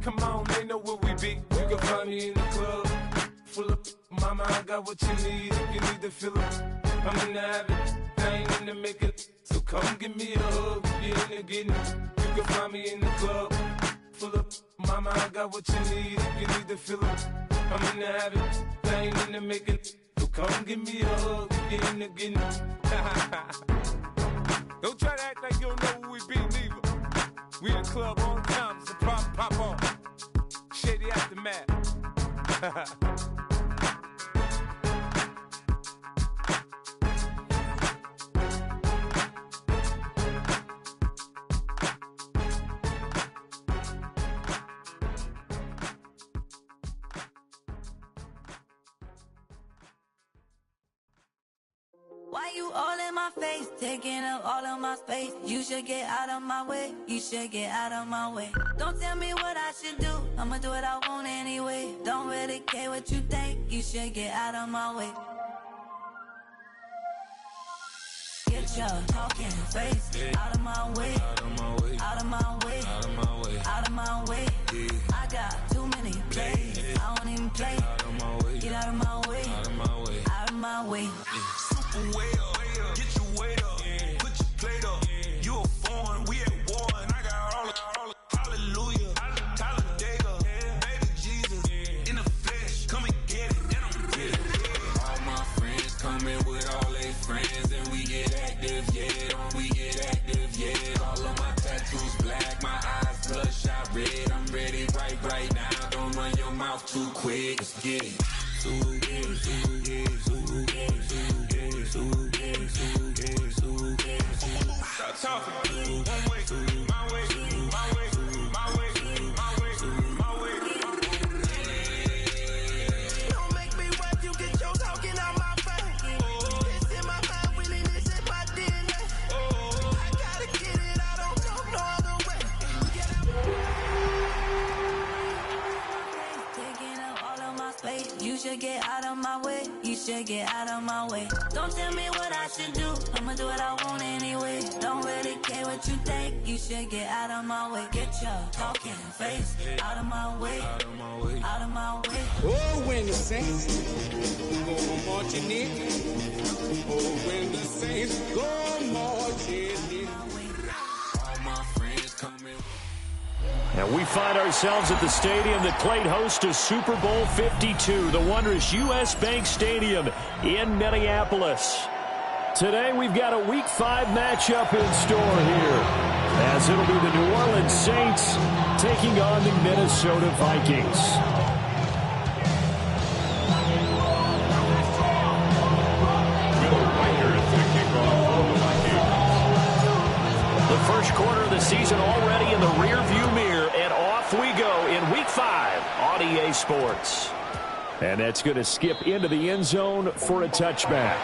Come on, they know where we be. You can find me in the club. Full of mama, I got what you need. If you need to fill up, I'm in the habit. I ain't in the making. So come give me a hug. If you're in the getting. You can find me in the club. Full of mama, I got what you need. If you need to fill up, I'm in the habit. I ain't in the making. So come give me a hug. If you're in the getting. Don't try to act like you don't know who we be, neither. We in the club on time, so pop on. Shady Aftermath. Why you all in my face, taking up all of my space? You should get out of my way, you should get out of my way. Don't tell me what I should do, I'ma do what I want anyway. Don't really care what you think, you should get out of my way. Get your talking face out of my way, out of my way, out of my way, out of my way, out of my way. I got too many plays, I don't even play. Get out of my way, out of my way, out of my way. Way up, get your weight up, put your plate up. You a foreign, we at war, and I got all the hallelujah, Talladega, baby Jesus, in the flesh, come and get it, and I'm with it. All my friends coming with all their friends, and we get active, yeah, we get active, yeah. All of my tattoos black, my eyes bloodshot red. I'm ready right now. Don't run your mouth too quick. Let's get it. Stop talking. One way, my way, my way, my way, my way, my way. Don't make me watch you get your talking out my face. It's in my mind, really, this is my DNA. I gotta get it, I don't know no other way. Taking up all of my space. You should get out of my way, you should get out of my way. Don't tell me what I should do, I'ma do what I want anyway. Don't really care what you think, you should get out of my way. Get your talking face out of my way, out of my way, out of my way. Oh, when the saints go marching in, oh, when the saints go marching in. All my friends coming. And we find ourselves at the stadium that played host to Super Bowl 52, the wondrous U.S. Bank Stadium in Minneapolis. Today we've got a Week 5 matchup in store here, as it'll be the New Orleans Saints taking on the Minnesota Vikings. The first quarter of the season already in the rearview mirror, and off we go in Week 5 on EA Sports. And that's going to skip into the end zone for a touchback.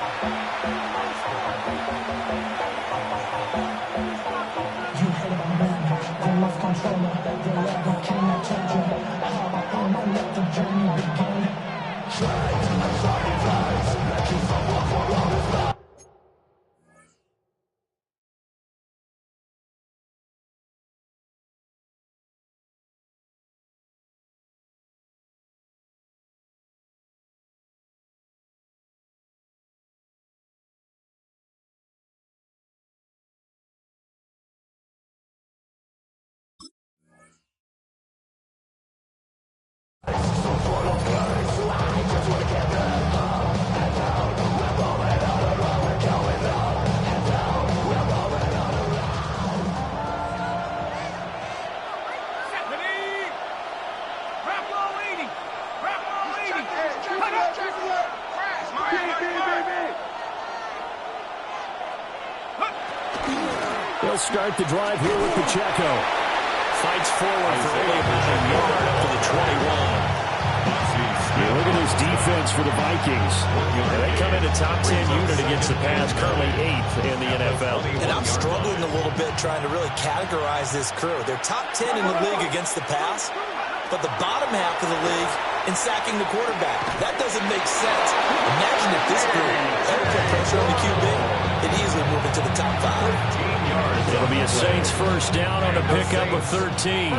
They'll start the drive here with Pacheco. Fights forward for only about a yard up to the 21. Yeah, look at this defense for the Vikings. And they come in a top 10 unit against the pass, currently 8th in the NFL. And I'm struggling a little bit trying to really categorize this crew. They're top 10 in the league against the pass, but the bottom half of the league in sacking the quarterback. That doesn't make sense. Imagine if this group ever put pressure on the QB, they'd easily move into the top 5. It'll be a Saints first down on a pickup of 13.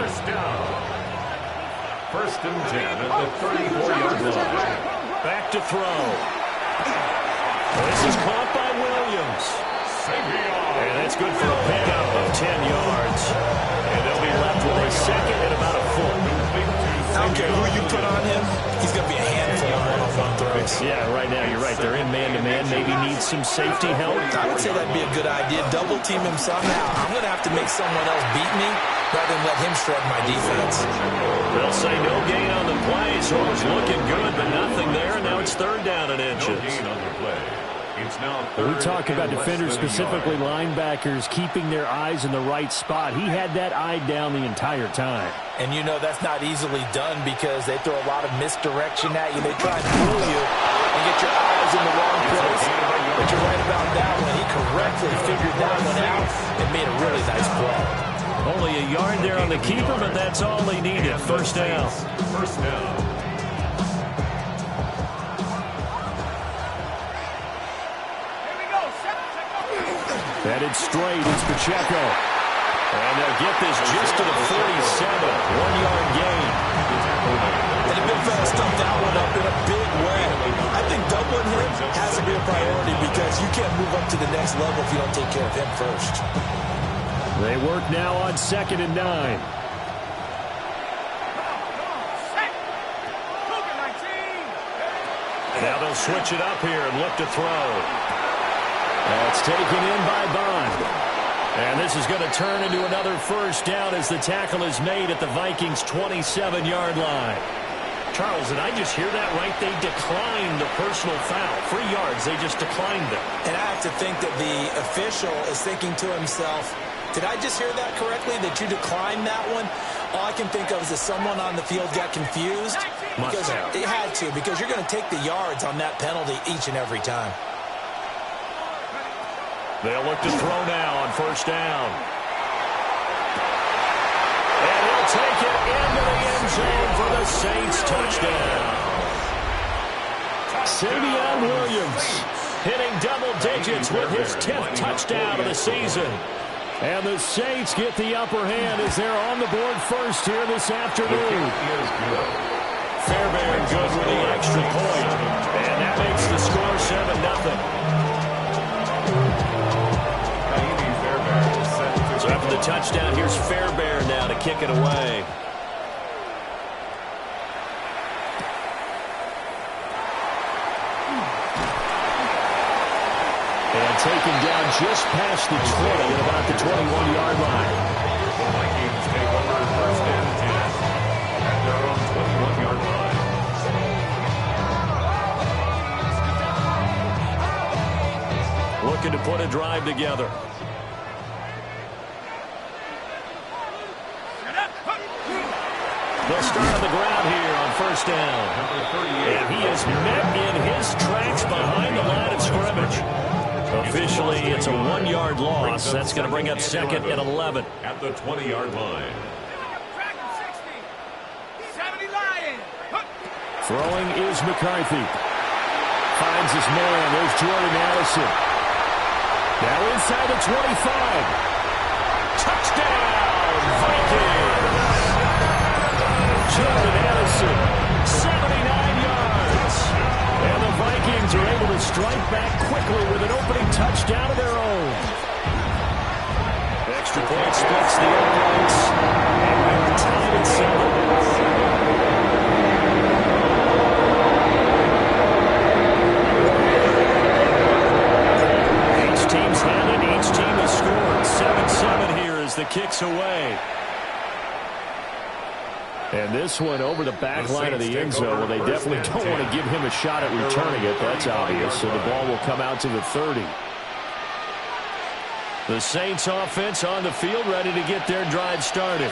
First and 10 at the 34-yard line. Back to throw. This is caught by Williams. And that's good for a pickup of 10 yards. And they'll be left with a second and about a foot. I don't care who you put on him, he's going to be a handful on one-on-one throws. Yeah, right now, you're right. They're in man-to-man. Maybe needs some safety help. I would say that'd be a good idea. Double team him somehow. I'm going to have to make someone else beat me rather than let him shred my defense. They'll say no gain on the play, so it was looking good, but nothing there, and now it's third down and inches. No gain on the play. We talk about defenders, specifically linebackers, keeping their eyes in the right spot. He had that eye down the entire time. And you know that's not easily done because they throw a lot of misdirection at you. They try and fool you and get your eyes in the wrong place. But you're right about that one. He correctly figured that one out and made a really nice play. Only a yard there on the keeper, but that's all he needed. First down. First down. Headed straight, it's Pacheco. And they'll get this just to the 47. 1-yard gain. And the big fella stuffed that one up in a big way. I think doubling him has to be a priority because you can't move up to the next level if you don't take care of him first. They work now on 2nd and 9. Now they'll switch it up here and look to throw. That's taken in by Bond. And this is going to turn into another first down as the tackle is made at the Vikings' 27-yard line. Charles, did I just hear that right? They declined the personal foul. 3 yards, they just declined them. And I have to think that the official is thinking to himself, did I just hear that correctly, that you declined that one? All I can think of is that someone on the field got confused. Must have. It had to, because you're going to take the yards on that penalty each and every time. They'll look to throw now on first down. And he'll take it into the end zone for the Saints touchdown. Savion Williams hitting double digits with his 10th touchdown of the season. And the Saints get the upper hand as they're on the board first here this afternoon. Fairbairn good with the extra point. And that makes the score 7-0. So after the touchdown, here's Fairbairn now to kick it away. And taken down just past the 20 at about the 21-yard line. The Vikings take over first and 10 at their own 21-yard line. Looking to put a drive together. They'll start on the ground here on first down. And he is met in his tracks behind the line of scrimmage. Officially, it's a 1-yard loss. That's going to bring up 2nd and 11. At the 20-yard line. Throwing is McCarthy. Finds his man. There's Jordan Addison. Now inside the 25. Touchdown, Vikings! Jordan Addison, 79 yards. And the Vikings are able to strike back quickly with an opening touchdown of their own. Extra point splits the uprights. And we're tied at 7. Each team's had it. Each team has scored. 7-7 here as the kick's away. And this one over the back line of the end zone. Well, they definitely don't want to give him a shot at returning it. That's obvious. So the ball will come out to the 30. The Saints offense on the field, ready to get their drive started.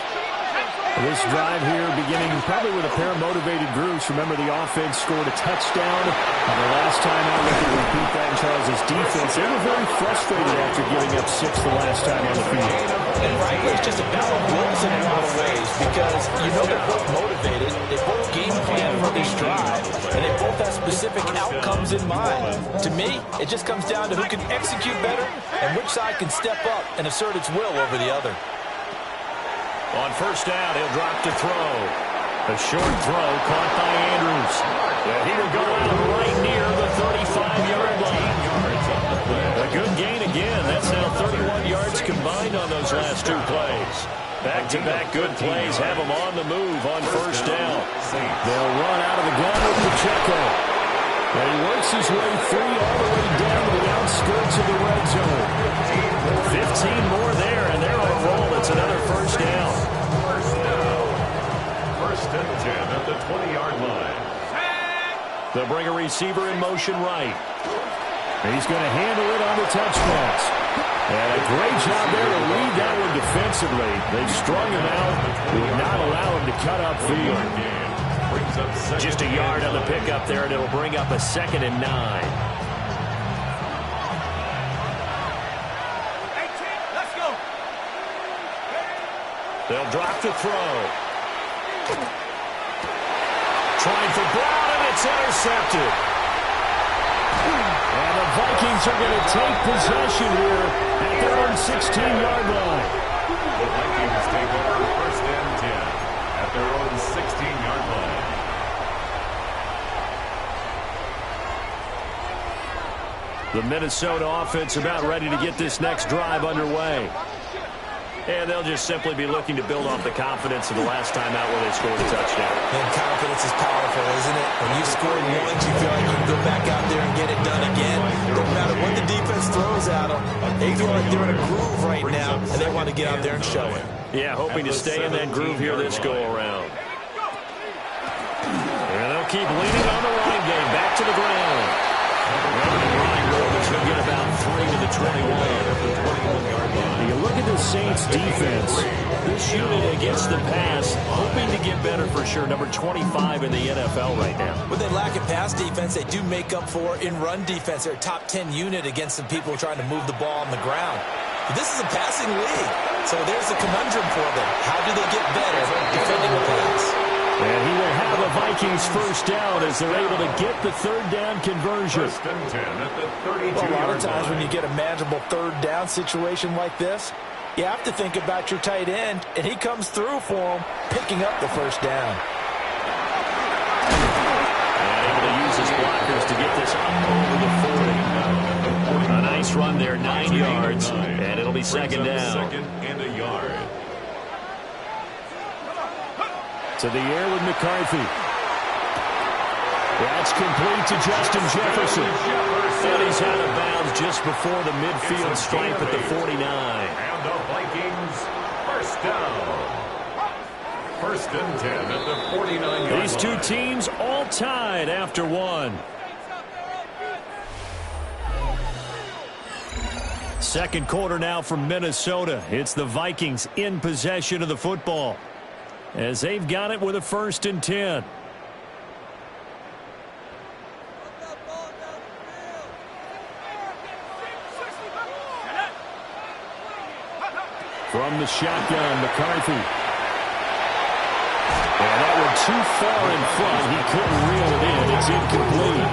This drive here beginning probably with a pair of motivated groups. Remember, the offense scored a touchdown. And the last time out, we can repeat that in Charles' defense. They were very frustrated after giving up 6 the last time on the field. And frankly, it's just a battle of wills in a lot of ways because you know they're both motivated. They both game plan for this drive, and they both have specific outcomes in mind. To me, it just comes down to who can execute better and which side can step up and assert its will over the other. On first down, he'll drop to throw. A short throw caught by Andrews. And he will go out right near the 35-yard line. A good gain again. That's now 31 yards combined on those last two plays. Back-to-back good plays have them on the move on first down. They'll run out of the gun with Pacheco. And he works his way free all the way down to the outskirts of the red zone. 15 more there, and they're on a roll. It's another first down. First and 10 at the 20-yard line. They'll bring a receiver in motion right. He's going to handle it on the touch pass. And a great job there to read that one defensively. They strung him out, would not allow him to cut upfield. Just a yard on the pickup there, and it'll bring up a 2nd and 9. Let's go. They'll drop the throw. Trying for Brown, and it's intercepted. And the Vikings are going to take possession here at their own 16-yard line. The Vikings take over first and 10 at their own 16-yard line. The Minnesota offense about ready to get this next drive underway. And they'll just simply be looking to build off the confidence of the last time out where they scored a touchdown. And confidence is powerful, isn't it? When you score once, you feel like you can go back out there and get it done again. No matter what the defense throws at them, they feel like they're in a groove right now, and they want to get out there and show it. Yeah, hoping to stay in that groove here this go-around. And they'll keep leaning on the running game. Back to the ground. He'll get about 3 to the 21-yard line. You look at the Saints defense. This unit against the pass, hoping to get better for sure. Number 25 in the NFL right now. When they lack in pass defense, they do make up for in run defense. They're a top 10 unit against the people trying to move the ball on the ground. But this is a passing league, so there's a conundrum for them. How do they get better defending the pass? And he will have a Vikings first down as they're able to get the third down conversion. First and 10 at the 32-yard line. Well, a lot of times when you get a manageable third down situation like this, you have to think about your tight end, and he comes through for him, picking up the first down. And able to use his blockers to get this up over the 40. A nice run there, 9 yards, and it'll be second down. Second and a yard. To the air with McCarthy. That's complete to Justin Jefferson. And he's out of bounds just before the midfield stripe at the 49. And the Vikings first down. First and 10 at the 49-yard line. These two teams all tied after one. Second quarter now from Minnesota. It's the Vikings in possession of the football, as they've got it with a 1st and 10. From the shotgun, McCarthy. And that one too far in front. He couldn't reel it in. It's incomplete.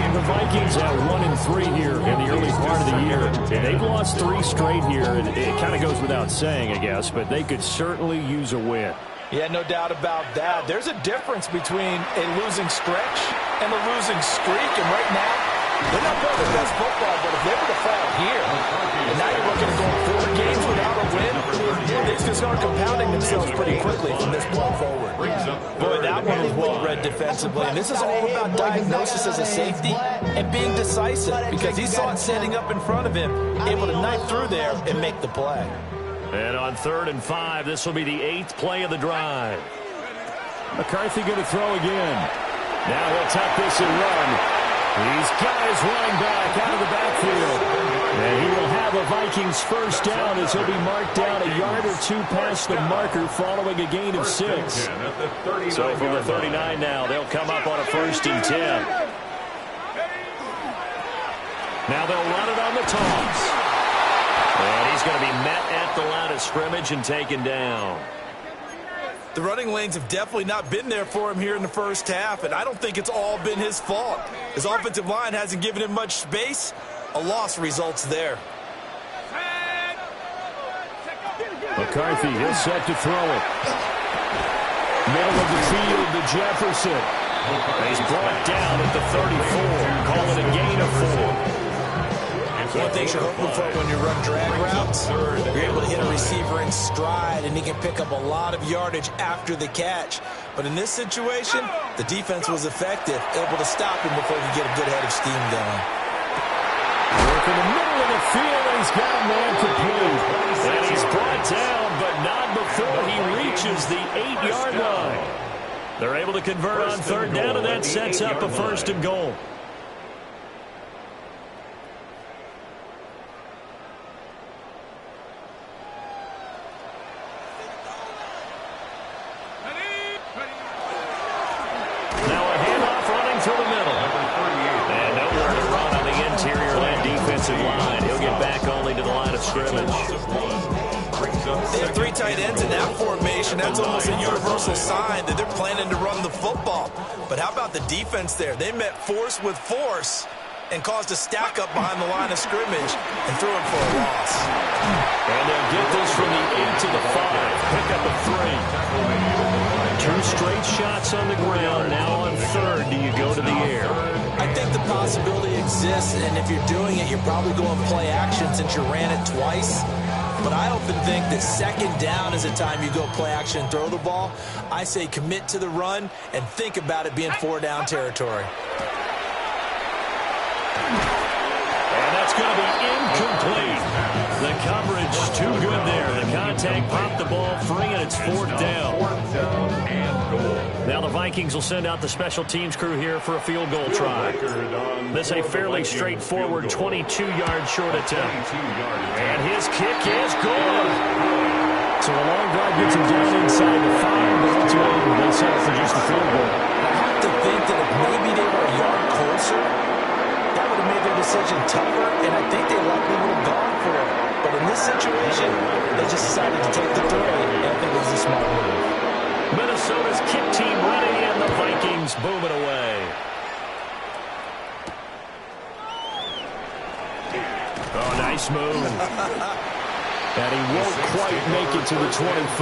And the Vikings at 1-3 here in the early part of the year. And they've lost 3 straight here. It kind of goes without saying, I guess, but they could certainly use a win. Yeah, no doubt about that. There's a difference between a losing stretch and a losing streak. And right now, they're not playing the best football, but if they were to fall here, and now you're looking at going 4 games without a win, things can start compounding themselves pretty quickly from this point forward. Boy, that one was well read defensively. And this is all about diagnosis as a safety and being decisive, because he saw it setting up in front of him, able to knife through there and make the play. And on 3rd and 5, this will be the 8th play of the drive. McCarthy going to throw again. Now he'll tuck this and run. He's got his running back out of the backfield. And he will have a Vikings first down as he'll be marked down a yard or 2 past the marker following a gain of 6. So from the 39 now, they'll come up on a 1st and 10. Now they'll run it on the toss. And he's going to be met at the line of scrimmage and taken down. The running lanes have definitely not been there for him here in the first half, and I don't think it's all been his fault. His offensive line hasn't given him much space. A loss results there. McCarthy is set to throw it. Middle of the field to Jefferson. He's brought down at the 34. Call it a gain of 4. One thing you're hoping for when you run drag routes, you're able to hit a receiver in stride, and he can pick up a lot of yardage after the catch. But in this situation, the defense was effective, able to stop him before he could get a good head of steam going. Work in the middle of the field, and he's got a man complete. And he's brought down, but not before he reaches the 8-yard line. They're able to convert on third down, and that sets up a first and goal. Now a handoff running through the middle. And nowhere to run on the interior of that defensive line. He'll get back only to the line of scrimmage. They have 3 tight ends in that formation. That's almost a universal sign that they're planning to run the football. But how about the defense there? They met force with force and caused a stack up behind the line of scrimmage and threw him for a loss. And they'll get this from the 8 to the 5. Pick up a 3. 2 straight shots on the ground. Now on third, do you go to the air? I think the possibility exists, and if you're doing it, you're probably going play action since you ran it twice. But I often think that second down is the time you go play action and throw the ball. I say commit to the run and think about it being 4-down territory. And that's going to be incomplete. The coverage too good there. The contact popped the ball free, and it's 4th down. Now the Vikings will send out the special teams crew here for a field goal try. This a fairly straightforward 22-yard short attempt. And his kick is good. So a long drive gets him down inside the 5, but ultimately they settle for just the field goal. I have to think that if maybe they were a yard closer, that would have made their decision tougher, and I think they likely would have gone for it. But in this situation, they just decided to take the 3, and I think it was a smart move. Minnesota's kick team ready, and the Vikings boom it away. Oh, nice move. And he won't quite make it to the 25.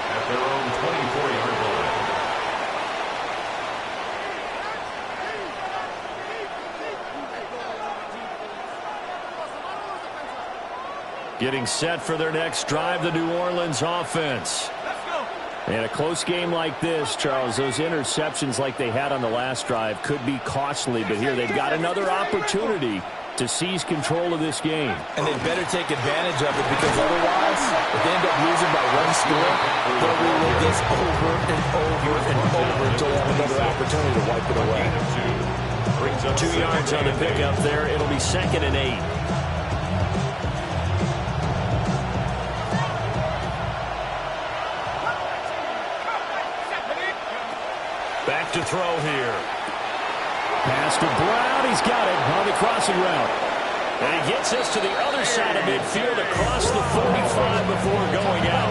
At their own 24-yard line. Getting set for their next drive, the New Orleans offense. And a close game like this, Charles, those interceptions like they had on the last drive could be costly, but here they've got another opportunity to seize control of this game. And they better take advantage of it, because otherwise, if they end up losing by 1 score, they'll relive this over and over and over until they have another opportunity to wipe it away. 2 yards on the pickup there. It'll be 2nd and 8. Back to throw here. Pass to Brown. He's got it on the crossing route. And he gets us to the other side of midfield across the 45 before going out.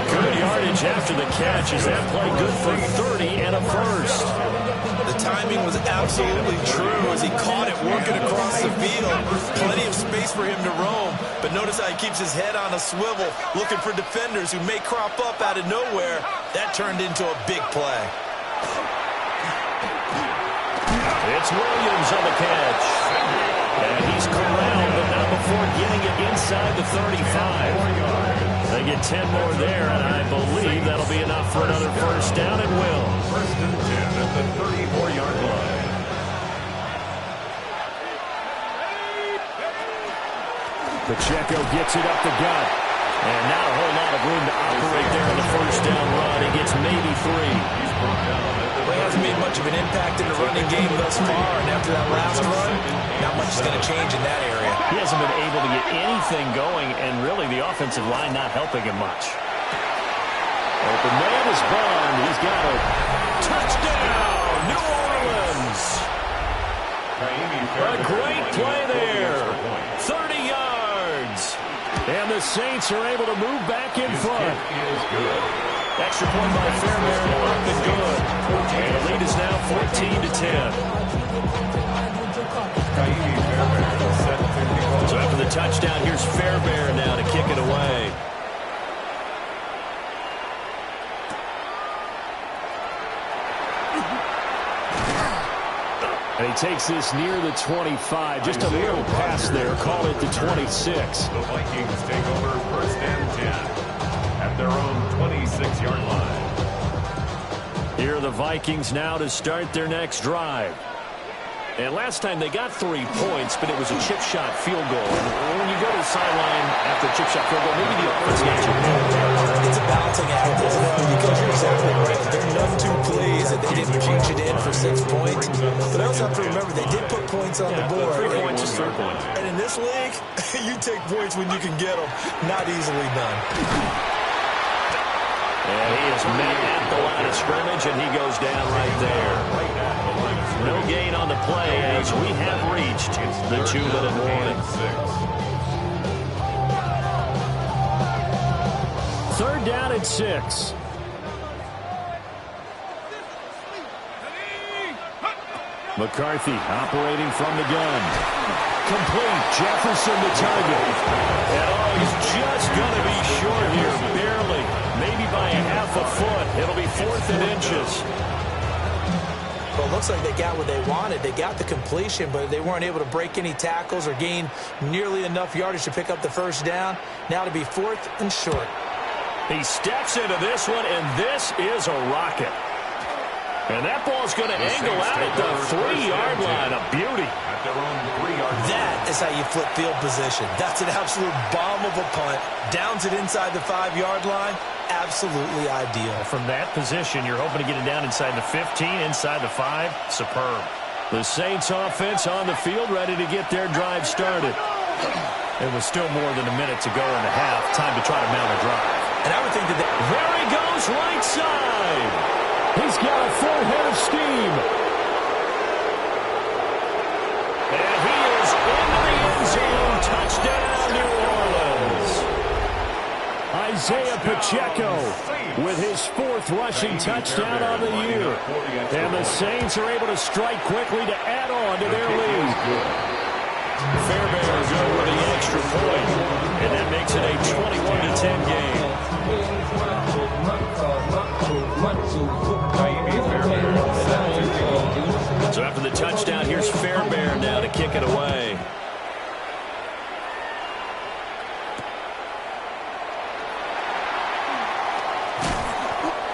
Good yardage after the catch. Is that play good for 30 and a first? The timing was absolutely true as he caught it working across the field. Plenty of space for him to roam. But notice how he keeps his head on a swivel, looking for defenders who may crop up out of nowhere. That turned into a big play. It's Williams on the catch. And he's corralled, but not before getting it inside the 35. They get 10 more there, and I believe that'll be enough for another first down, and will. 1st and 10 at the 34-yard line. Pacheco gets it up the gut. And not a whole lot of room to operate there on the first down run. He gets maybe 3. Well, he hasn't made much of an impact in the running game thus far, and after that last run, not much is going to change in that area. He hasn't been able to get anything going, and really the offensive line not helping him much. Open man is Bond. He's got it. Touchdown, New Orleans. A great play there. 30 yards. And the Saints are able to move back in front. Extra point by Fairbairn, up and good. And the lead is now 14-10. So after the touchdown, here's Fairbairn now to kick it away. And he takes this near the 25. Just a little pass there. Call it the 26. The Vikings take over 1st and 10 at their own 26-yard line. Here are the Vikings now to start their next drive. And last time they got 3 points, but it was a chip shot field goal. And when you go to the sideline after a chip shot field goal, maybe the offense gets you. It's a balancing act, isn't it? Because you're exactly right. They're none too pleased that they didn't punch it in for 6 points. But I also have to remember they did put points on the board. 3 points is 3 points. And in this league, you take points when you can get them. Not easily done. And he is met at the line of scrimmage, and he goes down right there. No gain on the play as we have reached the 2-minute warning. 3rd down and 6. McCarthy operating from the gun. Complete. Jefferson the target. And he's just going to be short here, barely. Maybe by a half a foot. It'll be 4th and inches. Well, it looks like they got what they wanted. They got the completion, but they weren't able to break any tackles or gain nearly enough yardage to pick up the 1st down. Now to be 4th and short. He steps into this one, and this is a rocket. And that ball's going to angle out at the 3-yard line. A beauty. That is how you flip field position. That's an absolute bomb of a punt. Downs it inside the 5-yard line. Absolutely ideal. From that position, you're hoping to get it down inside the 15, inside the 5. Superb. The Saints offense on the field, ready to get their drive started. It was still more than a minute to go in the half. Time to try to mount a drive. And I would think that there he goes, right side. He's got a full head of steam. And he is into the end zone. Touchdown, New Orleans. Isaiah Pacheco with his 4th rushing touchdown on the year. And the Saints are able to strike quickly to add on to their lead. Fairbairn go with the extra point. And that makes it a 21-10 game. So after the touchdown, here's Fairbairn now to kick it away.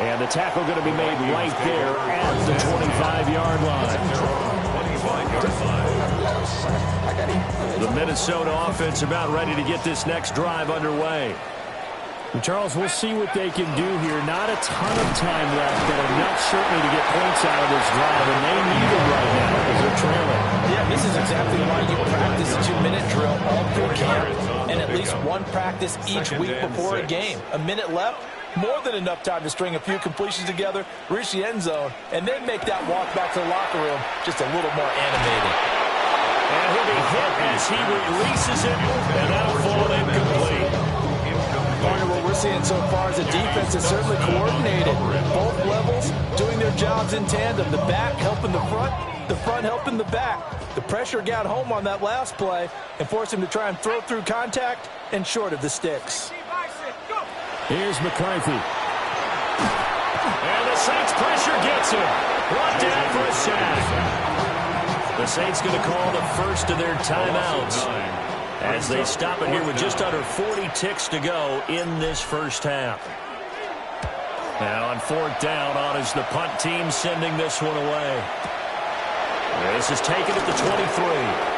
And the tackle going to be made right there at the 25-yard line. The Minnesota offense about ready to get this next drive underway. And Charles, we'll see what they can do here. Not a ton of time left, but enough certainly to get points out of this drive, and they need it right now because they're trailing. Yeah, this is exactly why you practice a 2-minute drill all through camp, and at least one practice each week before a game. A minute left, more than enough time to string a few completions together, reach the end zone, and then make that walk back to the locker room just a little more animated. And he'll be hit as he releases it, and that'll fall incomplete. Partner, what we're seeing so far is the defense is certainly coordinated. Both levels doing their jobs in tandem. The back helping the front helping the back. The pressure got home on that last play and forced him to try and throw through contact and short of the sticks. Here's McCarthy. And the Saints pressure gets him. Brought down for a sack. The Saints going to call the first of their timeouts as they stop it here with just under 40 ticks to go in this first half. Now on 4th down, on is the punt team sending this one away. This is taken at the 23.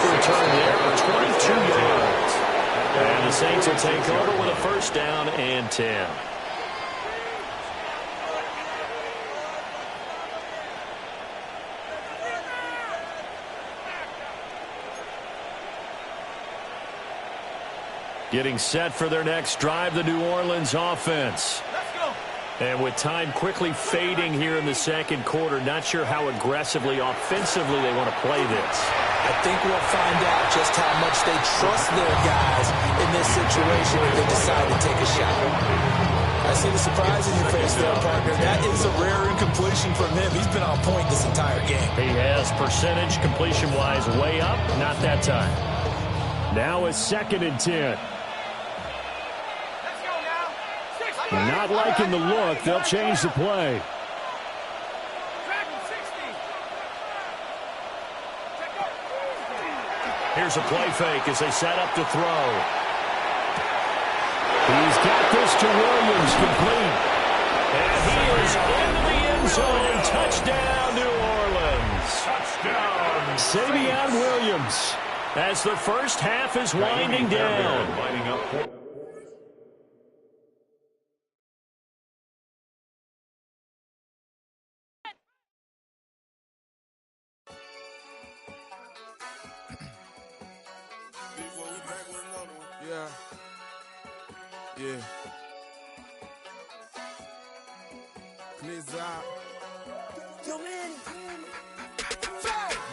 Return there for 22 yards. And the Saints will take over with a 1st down and 10. Getting set for their next drive, the New Orleans offense. And with time quickly fading here in the 2nd quarter, not sure how aggressively, offensively they want to play this. I think we'll find out just how much they trust their guys in this situation if they decide to take a shot. I see the surprise in your face there, partner. That is a rare incompletion from him. He's been on point this entire game. He has percentage completion-wise way up, not that time. Now a 2nd and 10. And not liking the look, they'll change the play. Here's a play fake as they set up to throw. He's got this to Williams, complete. And he is into the end zone. Touchdown, New Orleans. Touchdown, Savion Williams, as the first half is winding down. Lining up for Yeah. Blizzard. Yo, man.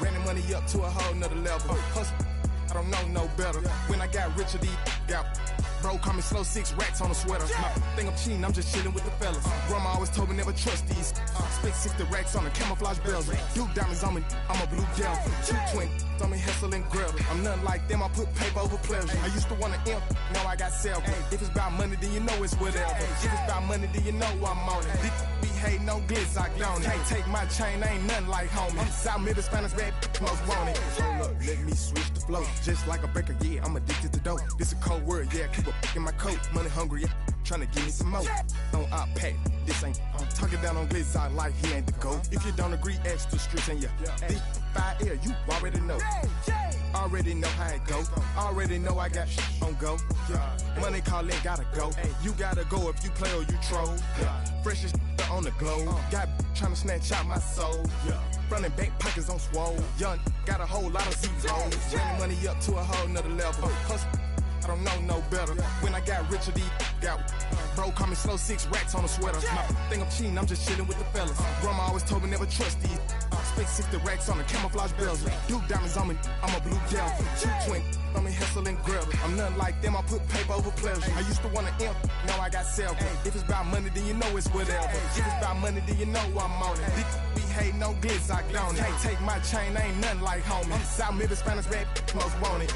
Ran the money up to a whole nother level. Hustle, I don't know no better. When I got richer, these got bro, call me slow, 6 racks on a sweater. My think I'm cheating, I'm just chilling with the fellas. Grandma always told me never trust these. Split 60 racks on a camouflage bells. Duke diamonds on me, I'm a blue gel. 220 on me, Hessel and Grub. I'm nothing like them, I put paper over pleasure. I used to want to imp, now I got self. If it's about money, then you know it's whatever. If it's about money, then you know I'm on it. Be hating no glitz, I don't it. Can't take my chain, ain't nothing like homie. South Middle Spanish bad, most want it. Hold up, let me switch the flow. Just like a breaker, yeah, I'm addicted to dope. This a cold word, yeah, keep a in my coat. Money hungry, yeah, tryna give me some more. On our pack, this ain't talking down on Glizard like he ain't the GOAT. If you don't agree, ask the streets and yeah. This 5 air, you already know. Already know how it go. Already know I got shit on go. Money calling, gotta go. You gotta go if you play or you troll. Fresh as on the globe. Got tryna snatch out my soul. Front and back pockets on swole. Young, got a whole lot of zeros. Ran money up to a whole nother level. Hustle, I don't know no better. When I got richer, these got bro, call me slow, 6 racks on a sweater. My think I'm cheating, I'm just chilling with the fellas. Grandma always told me never trust these. Spent 60 racks on the camouflage bells. Duke diamonds on me, I'm a blue gel. 220 on me, Hessel and Grub. I'm nothing like them, I put paper over pleasure. I used to want to imp, now I got self. If it's about money, then you know it's whatever. If it's about money, then you know I'm on it. Be hating no glitz, I don't it. Can't take my chain, ain't nothing like homie. South Middle Spanish bad, most want it.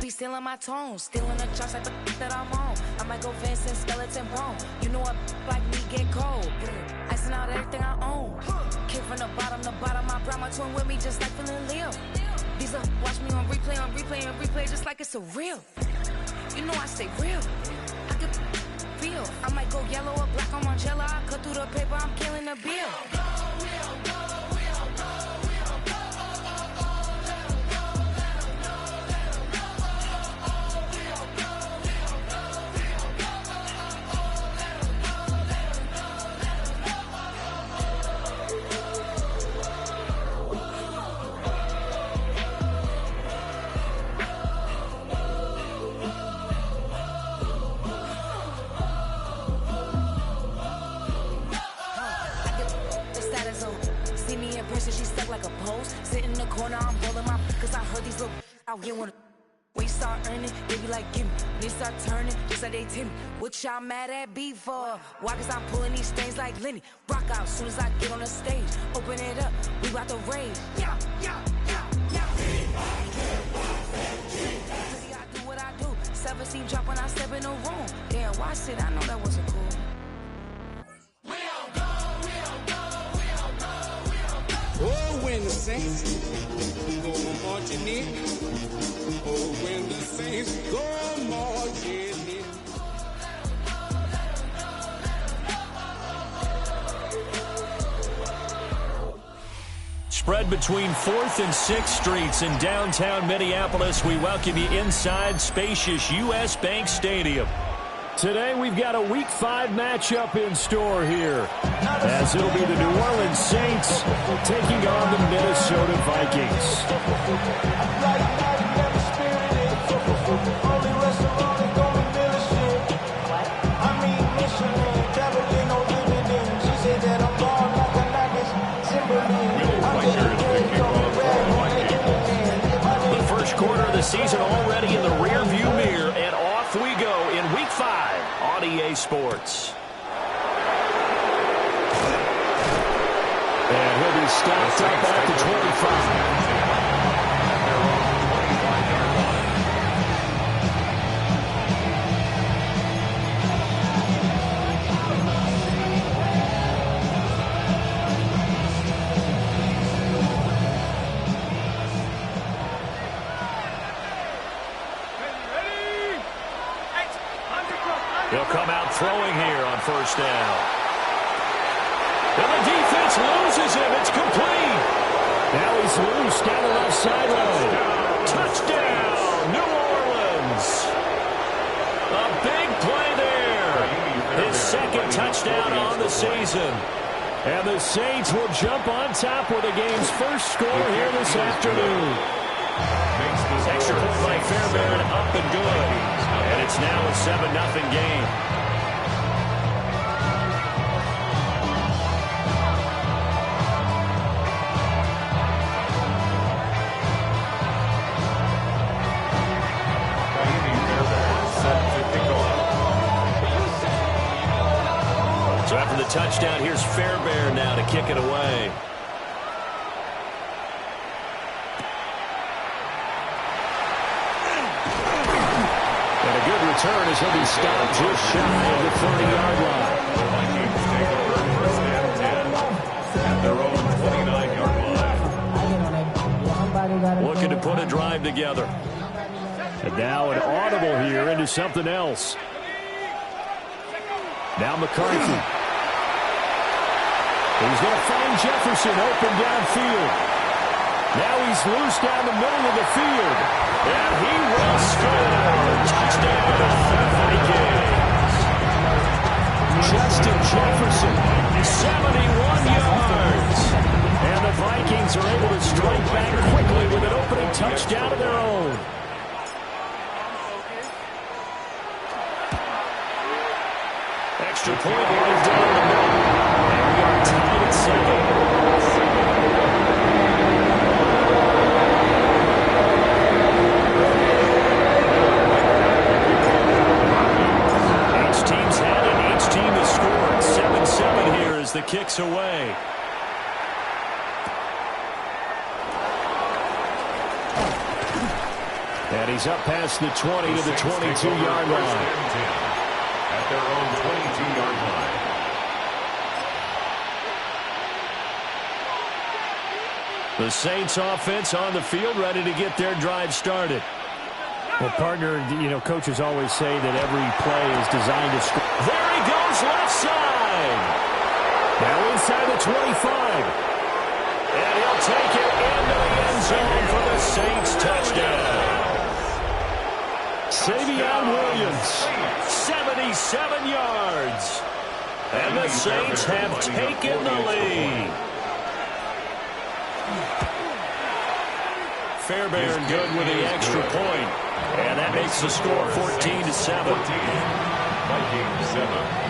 Stealing my tones, stealing the charts like the that I'm on. I might go fence and skeleton bone. You know a like me get cold. Icing out everything I own. Came from the bottom, I brought my twin with me just like feeling Leo. These are watch me on replay, just like it's a real. You know I stay real. I can feel. I might go yellow or black on Margiela. I cut through the paper, I'm killing the bill. She stuck like a post. Sit in the corner, I'm rolling my cause I heard these little out here wanna. When you start earning, they be like, gimme. When you start turning, just like they Timmy. What y'all mad at B for? Why? Cause I'm pulling these strings like Lenny. Rock out soon as I get on the stage. Open it up, we about to rage. Yeah. I do what I do. 17 drop when I step in the room. Damn, watch it, I know that wasn't cool. Oh, when the Saints go marching in. Oh, when the saints go marching in. Spread between 4th and 6th Streets in downtown Minneapolis. We welcome you inside spacious U.S. Bank Stadium. Today we've got a Week 5 matchup in store here, as it'll be the New Orleans Saints taking on the Minnesota Vikings. The first quarter of the season already in the rearview mirror, and off we go in Week 5 on EA Sports. And he'll be stopped up at the 25. He'll come out throwing here on first down. And the defense loses him. It's complete. Now he's loose down the left sideline. Touchdown, New Orleans. A big play there. His second touchdown on the season. And the Saints will jump on top with the game's first score here this afternoon. Extra point by Fairbairn, up and good. And it's now a 7-0 game. So after the touchdown, here's Fairbairn now to kick it away. Return as he'll be stopped just shy of the 30-yard line. Vikings take over first and 10 at their own 29-yard line. Looking to put a drive together. And now an audible here into something else. Now McCarthy. He's going to find Jefferson open downfield. Now he's loose down the middle of the field. And he will score. Touchdown, Vikings. Justin Jefferson, 71 yards. And the Vikings are able to strike back quickly with an opening touchdown of their own. Extra point right down the middle. And we are tied at 7. The kicks away. And he's up past the 20 to the 22-yard line. At their own 22-yard line. The Saints offense on the field, ready to get their drive started. Well, partner, coaches always say that every play is designed to score. There he goes, left side. Now inside the 25. And he'll take it into the end zone for the Saints touchdown. Savion Williams, 77 yards. And the Saints have taken the lead. Fairbairn good with the extra point. And that makes the score 14-7. Vikings 7.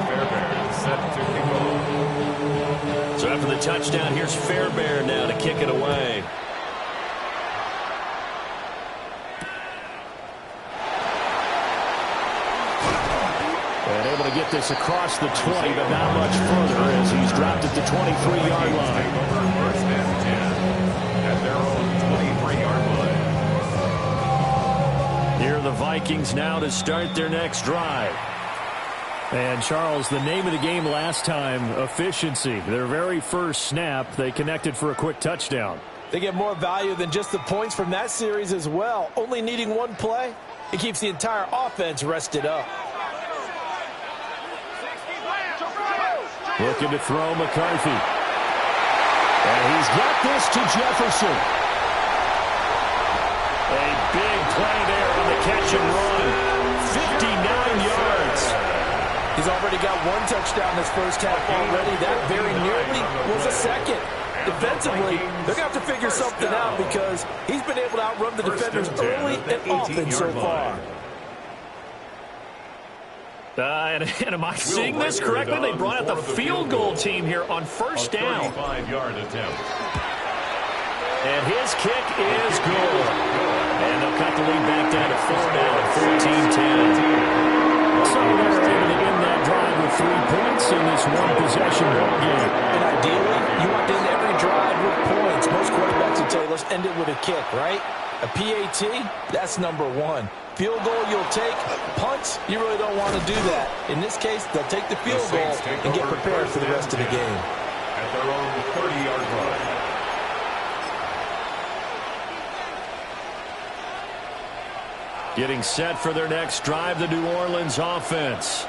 Fairbairn set to kick off. So after the touchdown, here's Fairbairn now to kick it away. And able to get this across the 20, but not much further as he's dropped at the 23-yard line. First and 10 at their own 23-yard line. Here are the Vikings now to start their next drive. And, Charles, the name of the game last time, efficiency. Their very first snap, they connected for a quick touchdown. They get more value than just the points from that series as well. Only needing one play, it keeps the entire offense rested up. Looking to throw McCarthy. And he's got this to Jefferson. A big play there on the catch and run. 59 yards. He's already got one touchdown this first half already. That very nearly was a second. Defensively, they're going to have to figure something out because he's been able to outrun the defenders early and often so far. And am I seeing this correctly? They brought out the field goal team here on first down. 35-yard attempt. And his kick is good. And they'll cut the lead back down to 4 now at 14-10. So they're able to end that drive with 3 points in this one-possession ball game. And ideally, you want to end every drive with points. Most quarterbacks would tell you, let's end it with a kick, right? A PAT, that's number 1. Field goal you'll take. Punts, you really don't want to do that. In this case, they'll take the field goal and get prepared for the rest of the game. At their own 30-yard line. Getting set for their next drive, the New Orleans offense.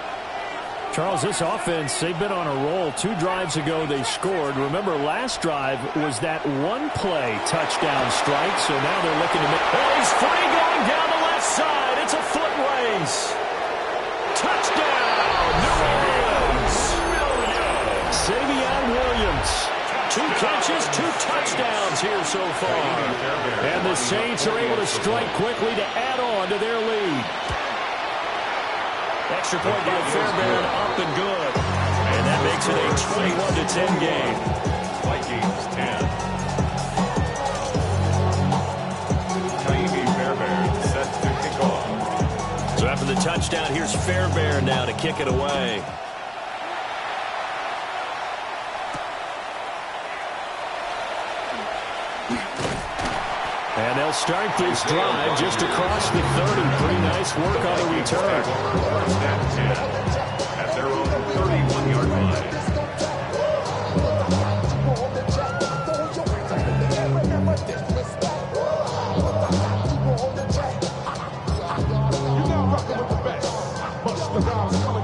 Charles, this offense, they've been on a roll. 2 drives ago, they scored. Remember, last drive was that one-play touchdown strike, so now they're looking to make... Oh, he's free going down the left side. It's a foot race. Touchdown, New Orleans. Savion Williams. 2 catches, 2 touchdowns here so far. And the Saints are able to strike quickly to add on to their lead. Extra point by Fairbairn, up and good. And that makes it a 21-10 game. Vikings 10. Ka'imi Fairbairn set to kick off. So after the touchdown, here's Fairbairn now to kick it away. And they'll start this drive just across the 30. Pretty nice work on the return. First and 10 at their own 31-yard line.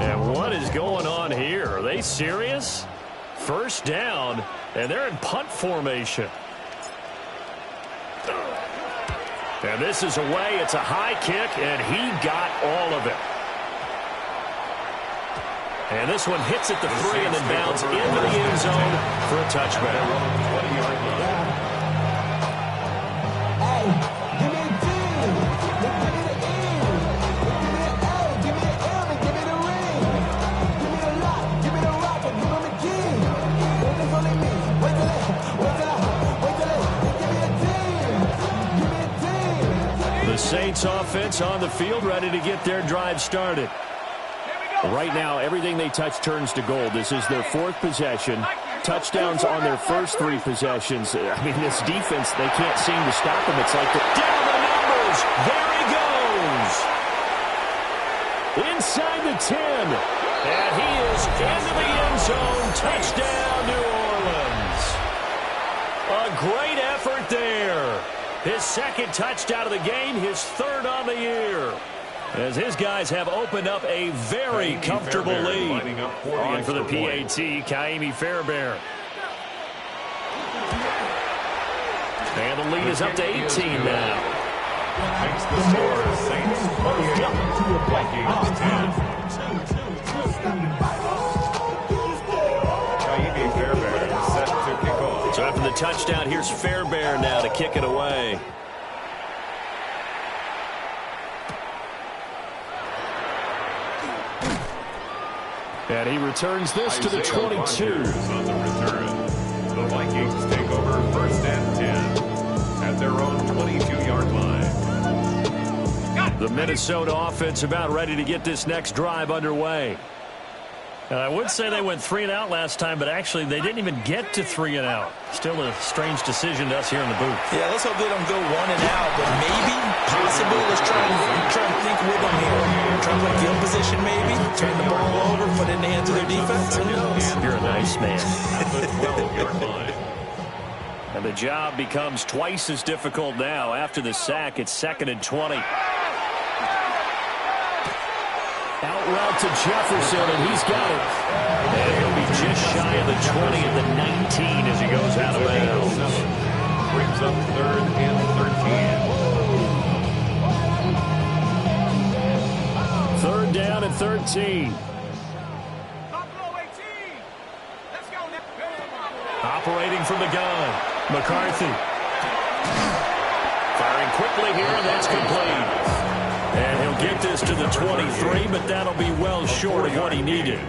And what is going on here? Are they serious? First down, and they're in punt formation. And this is away. It's a high kick, and he got all of it. And this one hits at the 3 and then bounds into the end zone for a touchback. 20-yard line. The Saints offense on the field, ready to get their drive started. Right now, everything they touch turns to gold. This is their 4th possession. Touchdowns on their first 3 possessions. I mean, this defense, they can't seem to stop them. It's like down the numbers. There he goes. Inside the 10. And he is into the end zone. Touchdown, New Orleans. A great effort there. His 2nd touchdown of the game, his 3rd on the year. As his guys have opened up a very comfortable lead. On for the PAT, Ka'imi Fairbairn. And the lead is up to 18 now. Makes the score Saints 28, Vikings 10. Ka'imi Fairbairn set to kick off. So after the touchdown, here's Fairbairn now to kick it away. And he returns this to the 22. On the return. The Vikings take over first and 10 at their own 22-yard line. The Minnesota offense about ready to get this next drive underway. And I would say they went 3 and out last time, but actually they didn't even get to 3 and out. Still a strange decision to us here in the booth. Yeah, let's hope they don't go 1 and out, but maybe, possibly, let's try and think with them here. Try to play field position maybe, turn the ball over put it in the hands of their defense? Who knows? You're a nice man. At the 12-yard line. And the job becomes twice as difficult now. After the sack, it's 2nd and 20. Out route to Jefferson, and he's got it. And he'll be just shy of the 20 at the 19 as he goes out of bounds. Brings up 3rd and 13. 3rd down and 13. Operating from the gun, McCarthy. Firing quickly here, and that's complete. And he'll get this to the 23, but that'll be well short of what he needed.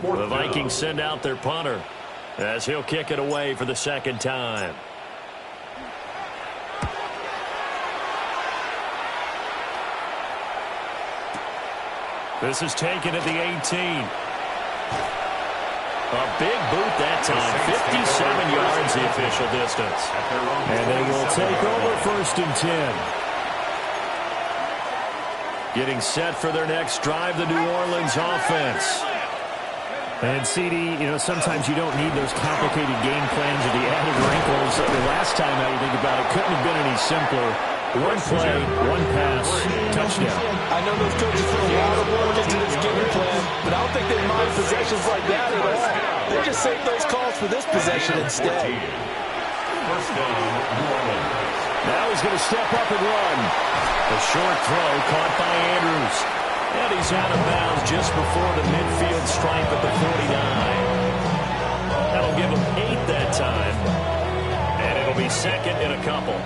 The Vikings send out their punter as he'll kick it away for the 2nd time. This is taken at the 18. A big boot that time, 57 yards the official distance. And they will take over 1st and 10. Getting set for their next drive, the New Orleans offense. And CD, sometimes you don't need those complicated game plans or the added wrinkles. The last time out you think about it, couldn't have been any simpler. One play, one pass, touchdown. I know those coaches put a lot of work into this game plan, but I don't think they mind possessions like that at all. They just save those calls for this possession instead. Now he's going to step up and run. A short throw caught by Andrews. And he's out of bounds just before the midfield stripe at the 49. That'll give him 8 that time. And it'll be 2nd and a couple.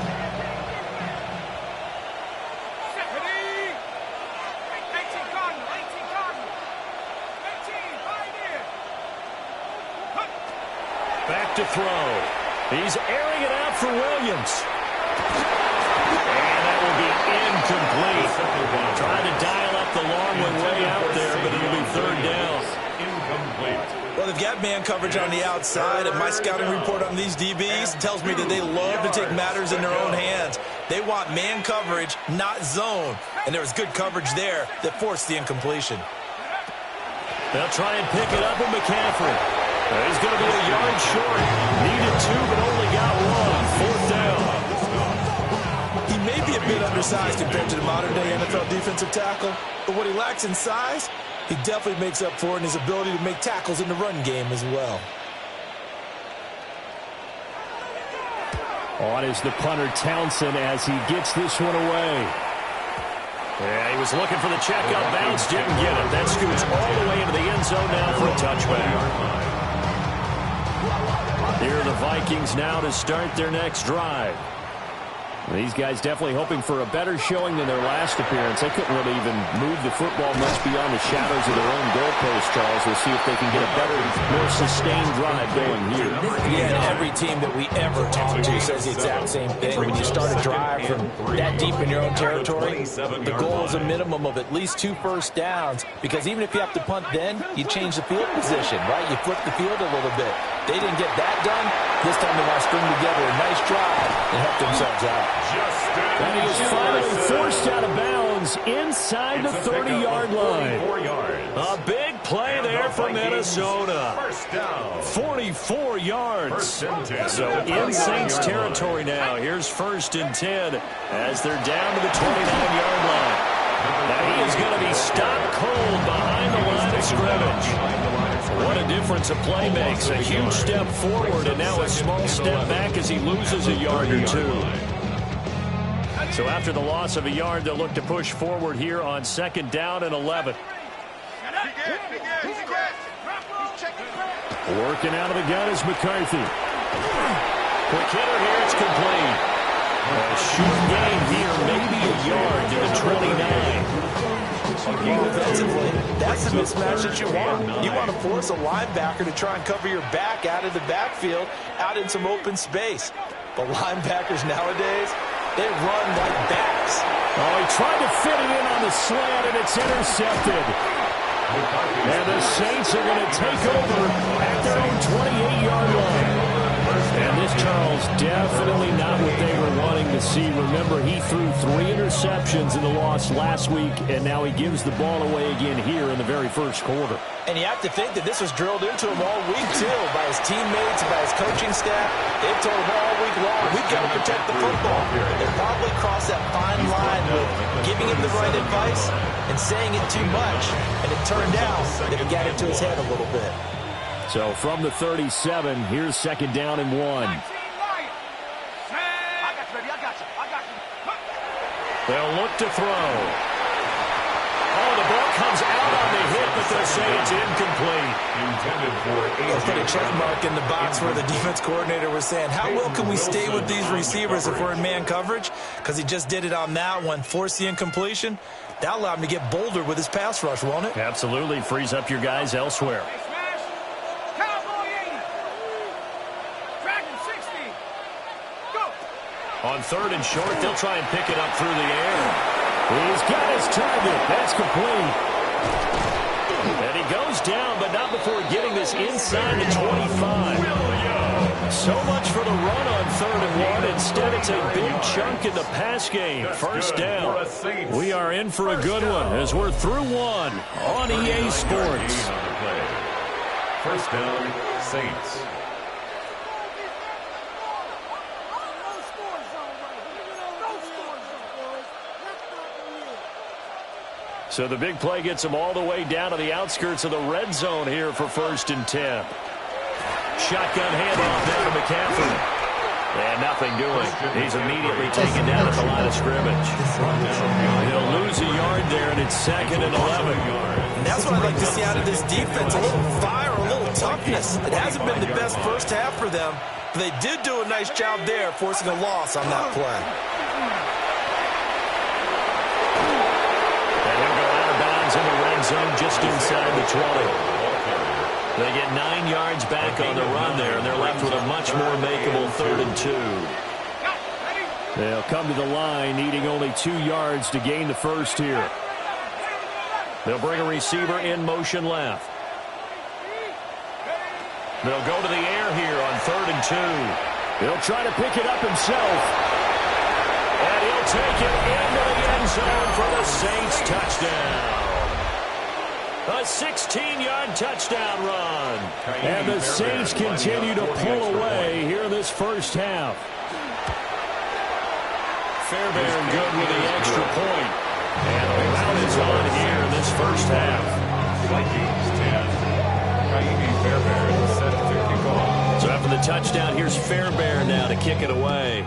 Back to throw. He's airing it out for Williams. And that will be incomplete. Trying to dial up the long one way out there, but it'll be 3rd down. Incomplete. Well, they've got man coverage on the outside, and my scouting report on these DBs tells me that they love to take matters in their own hands. They want man coverage, not zone. And there was good coverage there that forced the incompletion. They'll try and pick it up with McCaffrey. He's going to be a yard short. Needed 2, but only got 1. 4th down. He may be a bit undersized compared to the modern-day NFL defensive tackle, but what he lacks in size, he definitely makes up for in his ability to make tackles in the run game as well. On is the punter Townsend as he gets this one away. Yeah, he was looking for the check out bounce, didn't get it. That scoots all the way into the end zone now for a touchback. Here are the Vikings now to start their next drive. These guys definitely hoping for a better showing than their last appearance. They couldn't really even move the football much beyond the shadows of their own goalpost, Charles. We'll see if they can get a better, more sustained drive going here. Yeah, and every team that we ever talk to says the exact same thing. When you start a drive from that deep in your own territory, the goal is a minimum of at least 2 first downs, because even if you have to punt then, you change the field position, right? You flip the field a little bit. They didn't get that done. This time they want to string together a nice drive and help themselves out. And he is finally forced out of bounds inside the 30-yard line. A big play there for Minnesota. 44 yards. So in Saints territory now. Here's 1st and 10 as they're down to the 29-yard line. Now he is going to be stopped cold behind the line of scrimmage. What a difference a play makes. A huge step forward and now a small step back as he loses a yard or 2. So after the loss of a yard, they'll look to push forward here on 2nd down and 11. Working out of the gun is McCarthy. Quick hitter here, it's complete. A short gain here, maybe a yard to the 29. Defensively, that's the mismatch that you want. You want to force a linebacker to try and cover your back out of the backfield, out in some open space. But linebackers nowadays, they run like backs. Oh, he tried to fit it in on the slant, and it's intercepted. And the Saints are going to take over at their own 28-yard line. And this, Charles, definitely not what they were wanting to see. Remember, he threw 3 interceptions in the loss last week, and now he gives the ball away again here in the very first quarter. And you have to think that this was drilled into him all week, too, by his teammates, by his coaching staff. They've told him all week long, we've got to protect the football. They probably crossed that fine line with giving him the right advice and saying it too much. And it turned out that it got into his head a little bit. So from the 37, here's second down and 1. They'll look to throw. Oh, the ball comes out on the hit, but they'll say it's incomplete. They'll put a check mark in the box where the defense coordinator was saying, how well can we stay with these receivers if we're in man coverage? Because he just did it on that one, forced the incompletion. That allowed him to get bolder with his pass rush, won't it? Absolutely. Frees up your guys elsewhere. On 3rd and short, they'll try and pick it up through the air. He's got his target. That's complete. And he goes down, but not before getting this inside the 25. So much for the run on 3rd and 1. Instead, it's a big chunk in the pass game. First down. We are in for a good one as we're through 1 on EA Sports. First down, Saints. So the big play gets him all the way down to the outskirts of the red zone here for 1st and 10. Shotgun handoff down to McCaffrey. And nothing doing. He's immediately taken down at the line of scrimmage. He'll lose a yard there, and it's 2nd and 11. And that's what I'd like to see out of this defense, a little fire, a little toughness. It hasn't been the best first half for them, but they did do a nice job there, forcing a loss on that play. In the red zone just inside the 20. They get 9 yards back on the run there, and they're left with a much more makeable 3rd and 2. They'll come to the line needing only 2 yards to gain the first here. They'll bring a receiver in motion left. They'll go to the air here on 3rd and 2. He'll try to pick it up himself. And he'll take it into the end zone for the Saints touchdown. A 16-yard touchdown run. And the Saints continue to pull away here in this first half. Fairbairn good with the extra point. And a round is on here in this first half. Vikings 10. Kaimi Fairbairn set to kick off. So after the touchdown, here's Fairbairn now to kick it away.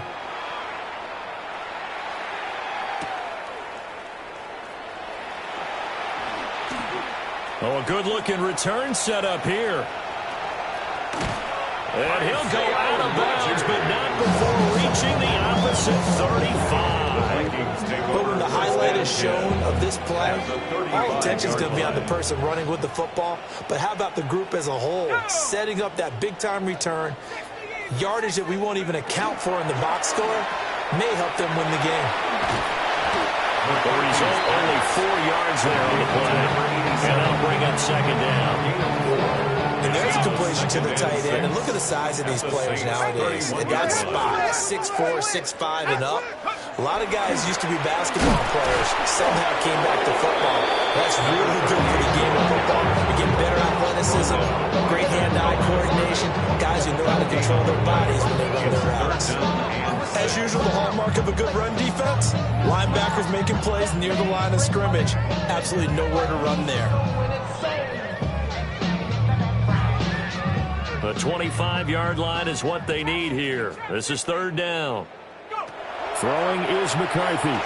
Oh, a good-looking return set up here. And he'll go out of bounds, but not before reaching the opposite 35. But when the highlight is shown of this play, all attention is going to be on the person running with the football. But how about the group as a whole, setting up that big-time return, yardage that we won't even account for in the box score, may help them win the game. The result, only 4 yards there on the play. And that'll bring up second down. And there's a completion to the tight end. And look at the size of these players nowadays. At that spot, 6'4", 6'5", and up. A lot of guys used to be basketball players. Somehow came back to football. That's really good for the game of football. You get better athleticism, great hand-eye coordination, guys who know how to control their bodies when they run their routes. As usual, the hallmark of a good run defense, linebackers making plays near the line of scrimmage. Absolutely nowhere to run there. The 25-yard line is what they need here. This is 3rd down. Throwing is McCarthy.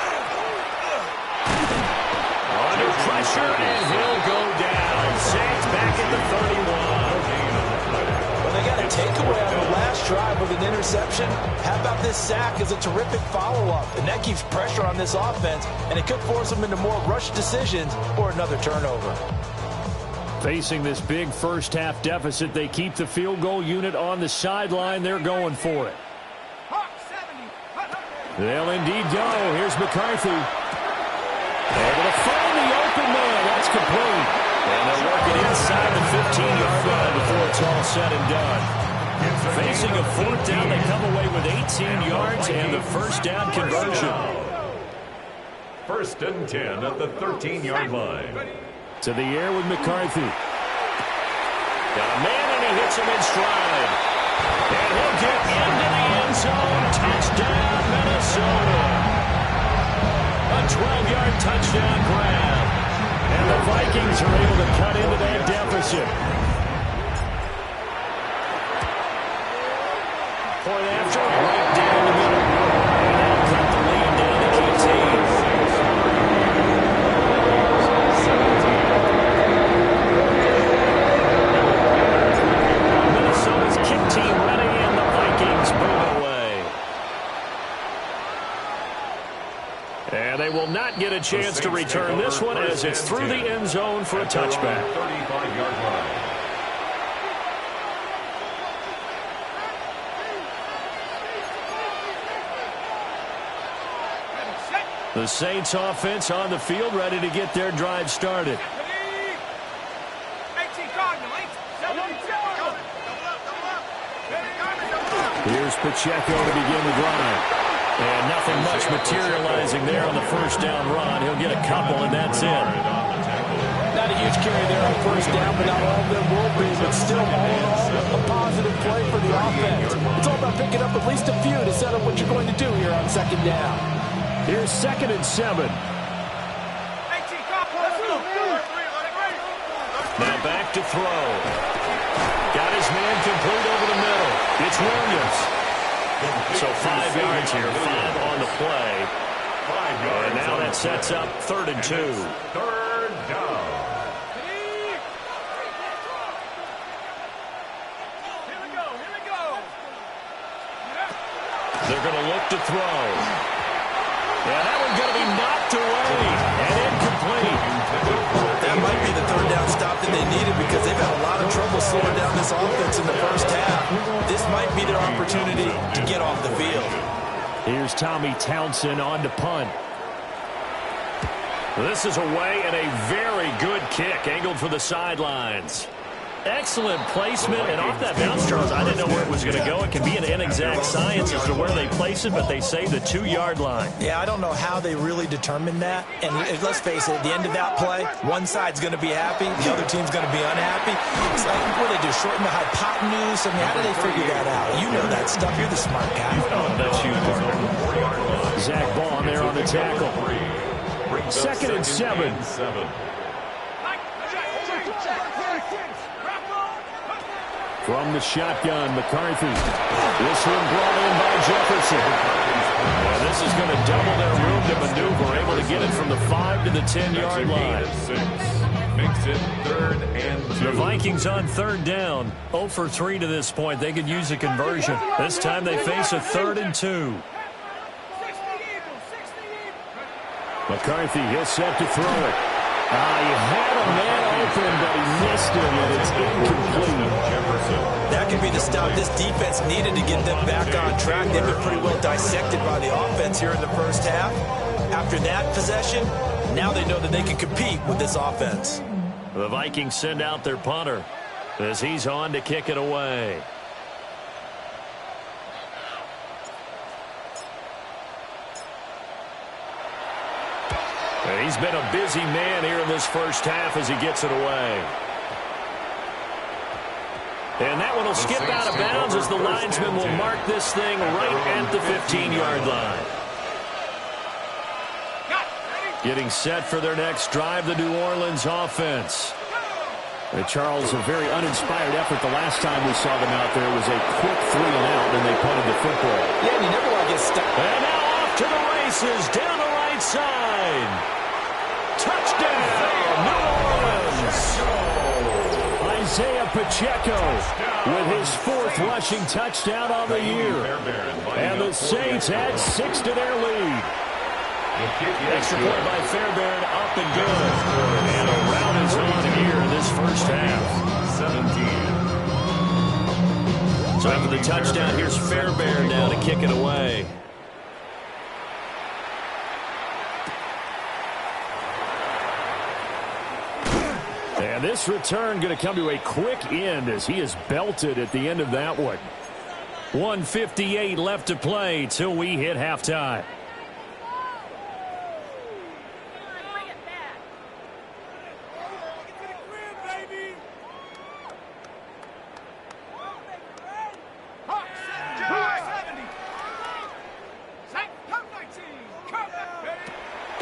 Under pressure, and he'll go down. Saints back at the 31. Well, they got a takeaway on the last drive with an interception. How about this sack as a terrific follow-up? And that keeps pressure on this offense, and it could force them into more rush decisions or another turnover. Facing this big first-half deficit, they keep the field goal unit on the sideline. They're going for it. They'll indeed go. Here's McCarthy. Able to find the open man. That's complete. And they'll work it inside the 15-yard line before it's all said and done. Facing a fourth down, they come away with 18 yards and the first down conversion. First and 10 at the 13-yard line. To the air with McCarthy. Got a man, and he hits him in stride. And he'll get into the end zone. Touchdown, Minnesota. A 12-yard touchdown grab. And the Vikings are able to cut into that deficit. Point after, right down the middle. And they'll cut the lead down to 18. Minnesota's kick team ready, and the Vikings move away. And they will not get a chance to return this one as it's through the end zone for a touchback. 35-yard line. The Saints offense on the field, ready to get their drive started. Here's Pacheco to begin the drive. And nothing much materializing there on the first down run. He'll get a couple, and that's it. Not a huge carry there on first down, but not all of them will be. But still, all in all, a positive play for the offense. It's all about picking up at least a few to set up what you're going to do here on second down. Here's 2nd and 7. Now back to throw. Got his man complete over the middle. It's Williams. So 5 yards here, 5 on the play. And now that sets up 3rd and 2. Third down. They're going to look to throw. Yeah, that one's going to be knocked away and incomplete. That might be the third down stop that they needed because they've had a lot of trouble slowing down this offense in the first half. This might be their opportunity to get off the field. Here's Tommy Townsend on to punt. This is away and a very good kick angled for the sidelines. Excellent placement, and off that bounce, Charles, I didn't know where it was going to go. It can be an inexact science as to where they place it, but they say the 2-yard line. Yeah, I don't know how they really determined that. And let's face it, at the end of that play, one side's going to be happy, the other team's going to be unhappy. It's like, what do they do, shorten the hypotenuse? I mean, how do they figure that out? You know that stuff. You're the smart guy. Oh, that's you, partner. Zach Baun there on the tackle. 2nd and 7. From the shotgun, McCarthy. This one brought in by Jefferson. And this is going to double their room to maneuver, able to get it from the 5 to the 10-yard line. Makes it 3rd and 2. The Vikings on 3rd down. 0 for 3 to this point. They could use a conversion. This time they face a 3rd and 2. McCarthy, he'll set to throw it. He had a man open, but he missed him, and it's incomplete. That could be the stop this defense needed to get them back on track. They've been pretty well dissected by the offense here in the first half. After that possession, now they know that they can compete with this offense. The Vikings send out their punter as he's on to kick it away. And he's been a busy man here in this first half as he gets it away. And that one will skip out of bounds as the linesman will mark this thing right at the 15-yard line. Getting set for their next drive, the New Orleans offense. Charles, a very uninspired effort the last time we saw them out there. It was a quick 3 and out, and they punted the football. Yeah, and you never want to get stuck. And now off to the races, down the right side. Touchdown, New Orleans. Isaiah Pacheco with his 4th rushing touchdown on the year. And the Saints add 6 to their lead. Extra point by Fairbairn, up and good. And a rout is on here in this first half. 17. So after the touchdown, here's Fairbairn now to kick it away. And And this return going to come to a quick end as he is belted at the end of that one. 1:58 left to play till we hit halftime.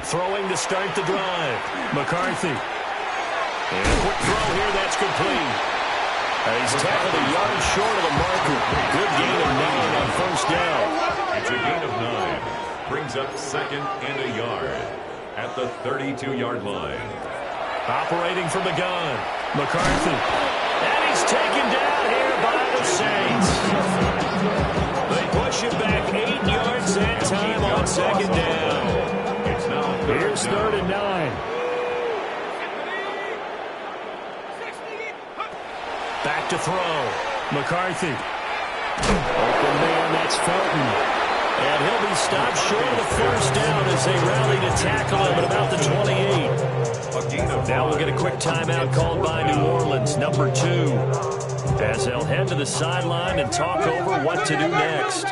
Throwing to start the drive. McCarthy. And a quick throw here, that's complete. He's tackled a yard short of the marker. Good gain of 9 on first down. It's a gain of 9. Brings up 2nd and a yard at the 32-yard line. Operating from the gun. McCarthy. And he's taken down here by the Saints. They push it back 8 yards that time on 2nd down. Here's 3rd and 9. Back to throw. McCarthy. Open man, that's Felton. And he'll be stopped short of the first down as they rally to tackle him at about the 28. Now we'll get a quick timeout called by New Orleans, number 2. As they'll head to the sideline and talk over what to do next.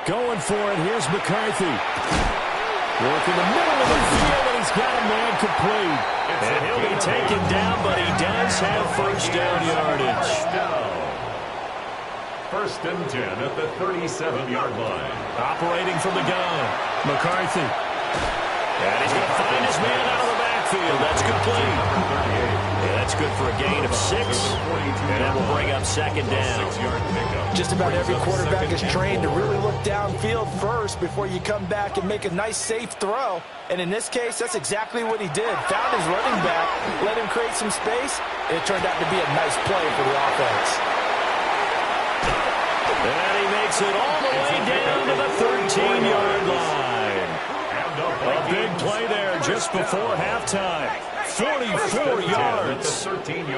Going for it, here's McCarthy. Working the middle of the field, and he's got a man complete. And he'll be taken down, but he does have first down yardage. 1st and 10 at the 37-yard line. Operating from the gun, McCarthy. And he's going to find his man out of the backfield. That's complete. And that's good for a gain of 6. And that will bring up 2nd down. Just about every quarterback is trained to really look downfield first before you come back and make a nice, safe throw. And in this case, that's exactly what he did. Found his running back, let him create some space, and it turned out to be a nice play for the offense. And he makes it all the way down to the 13-yard line. A big play there just before halftime. 44 yards.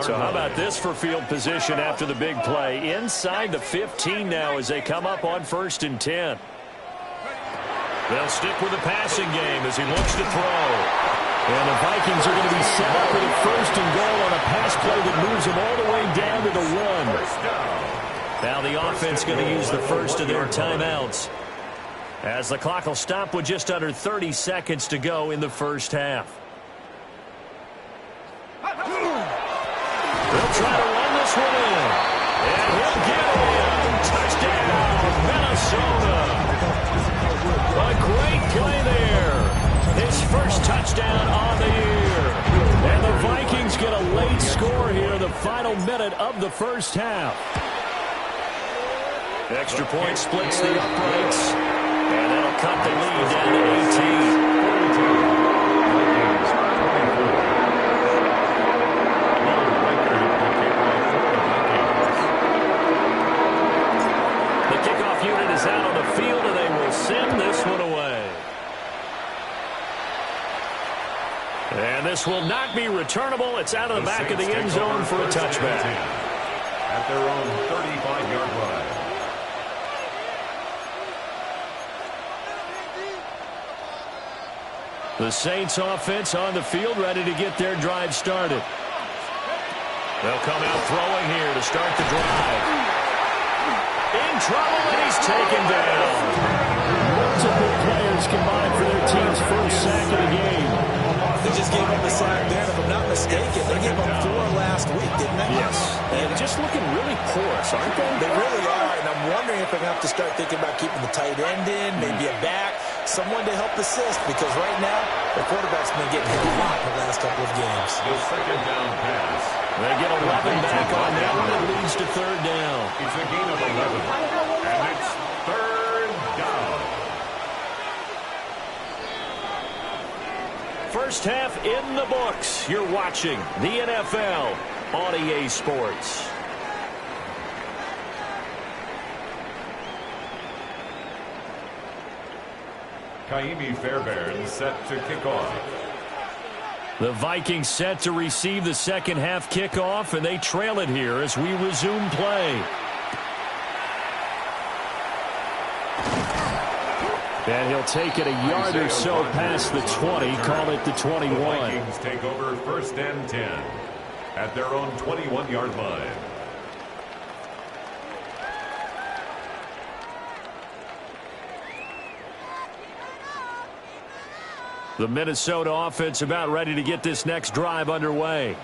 So how about this for field position after the big play? Inside the 15 now as they come up on 1st and 10. They'll stick with the passing game as he looks to throw. And the Vikings are going to be set up with a 1st and goal on a pass play that moves them all the way down to the 1. Now the offense going to use the first of their timeouts, as the clock will stop with just under 30 seconds to go in the first half. They'll try to run this one in. And he'll get in. Touchdown, Minnesota. A great play there. His first touchdown on the year. And the Vikings get a late score here in the final minute of the first half. Extra point splits the uprights. And that'll cut the lead down to 18. Unit is out on the field, and they will send this one away. And this will not be returnable. It's out of the back of the end zone for a touchback. At their own 35-yard line. The Saints offense on the field, ready to get their drive started. They'll come out throwing here to start the drive. In trouble, and he's taken down. Multiple players combined for their team's first sack of the game. They just gave up a sack there, if I'm not mistaken. They gave up 4 last week, didn't they? Yes. And just looking really porous, aren't they? They really are, and I'm wondering if they're going to have to start thinking about keeping the tight end in, maybe a back, someone to help assist, because right now, the quarterback's been getting hit a lot in the last couple of games. The 2nd down pass. They get 11 back on that one. It leads to 3rd down. It's a gain of 11, and it's 3rd down. First half in the books. You're watching the NFL on EA Sports. Kaimi Fairbairn set to kick off. The Vikings set to receive the second half kickoff, and they trail it here as we resume play. And he'll take it a yard or so past the 20, call it the 21. The Vikings take over 1st and 10 at their own 21-yard line. The Minnesota offense about ready to get this next drive underway.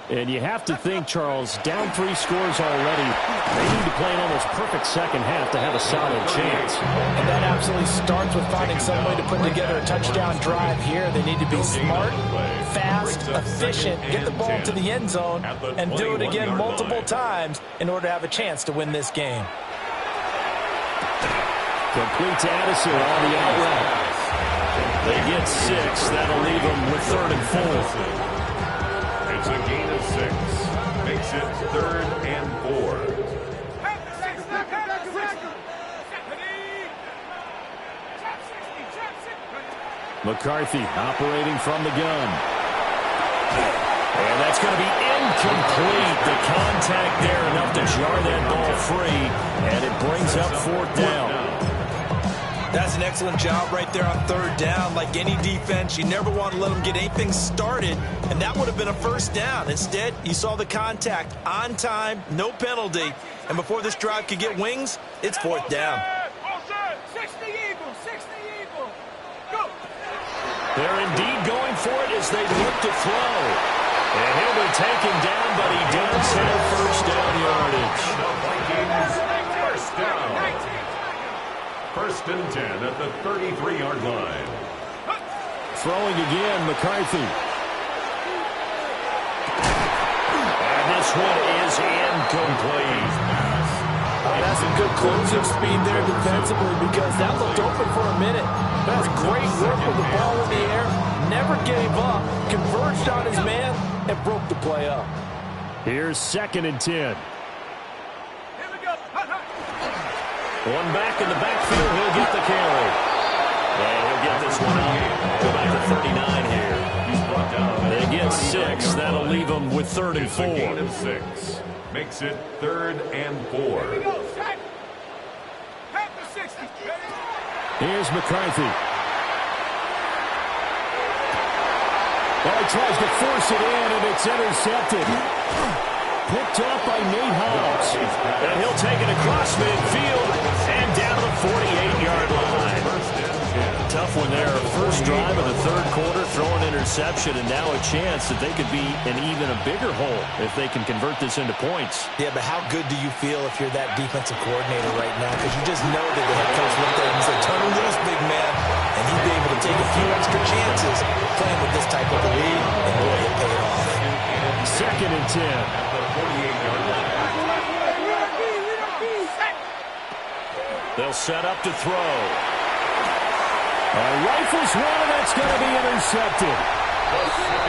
And you have to think, Charles, down 3 scores already. They need to play an almost perfect second half to have a solid chance. And that absolutely starts with finding some way to put together a touchdown drive here. They need to be smart, fast, efficient, get the ball to the end zone, and do it again multiple times in order to have a chance to win this game. Complete to Addison on the out route. They get 6. That'll leave them with 3rd and 4. It's a gain of 6. Makes it 3rd and 4. McCarthy operating from the gun. And that's going to be incomplete. The contact there enough to jar that ball free. And it brings up 4th down. That's an excellent job right there on 3rd down. Like any defense, you never want to let them get anything started, and that would have been a 1st down. Instead, you saw the contact on time, no penalty, and before this drive could get wings, it's 4th down. 60 Eagles, 60 Eagles. Go. They're indeed going for it as they look to throw. And he'll be taken down, but he does have 1st down yardage. First down. 1st and 10 at the 33-yard line. Throwing again, McCarthy. And this one is incomplete. That's a good closing speed there defensively because that looked open for a minute. That's great work with the ball in the air. Never gave up. Converged on his man and broke the play up. Here's 2nd and 10. One back in the backfield, he'll get the carry. And he'll get this one out. Go back to 39 here. They get 6. That'll leave them with 3rd and 4. It's a gain of 6. Makes it 3rd and 4. Here's McCarthy. Well, he tries to force it in, and it's intercepted. Picked up by Nate Hobbs. And he'll take it across midfield and down to the 48-yard line. Tough one there. First drive of the 3rd quarter, throw an interception, and now a chance that they could be in even a bigger hole if they can convert this into points. Yeah, but how good do you feel if you're that defensive coordinator right now? Because you just know that the head coach looked at him and said, turn him loose, big man. And he'd be able to take a few extra chances playing with this type of a lead, and boy, it paid off. 2nd and 10. They'll set up to throw. Rifles one, and that's going to be intercepted.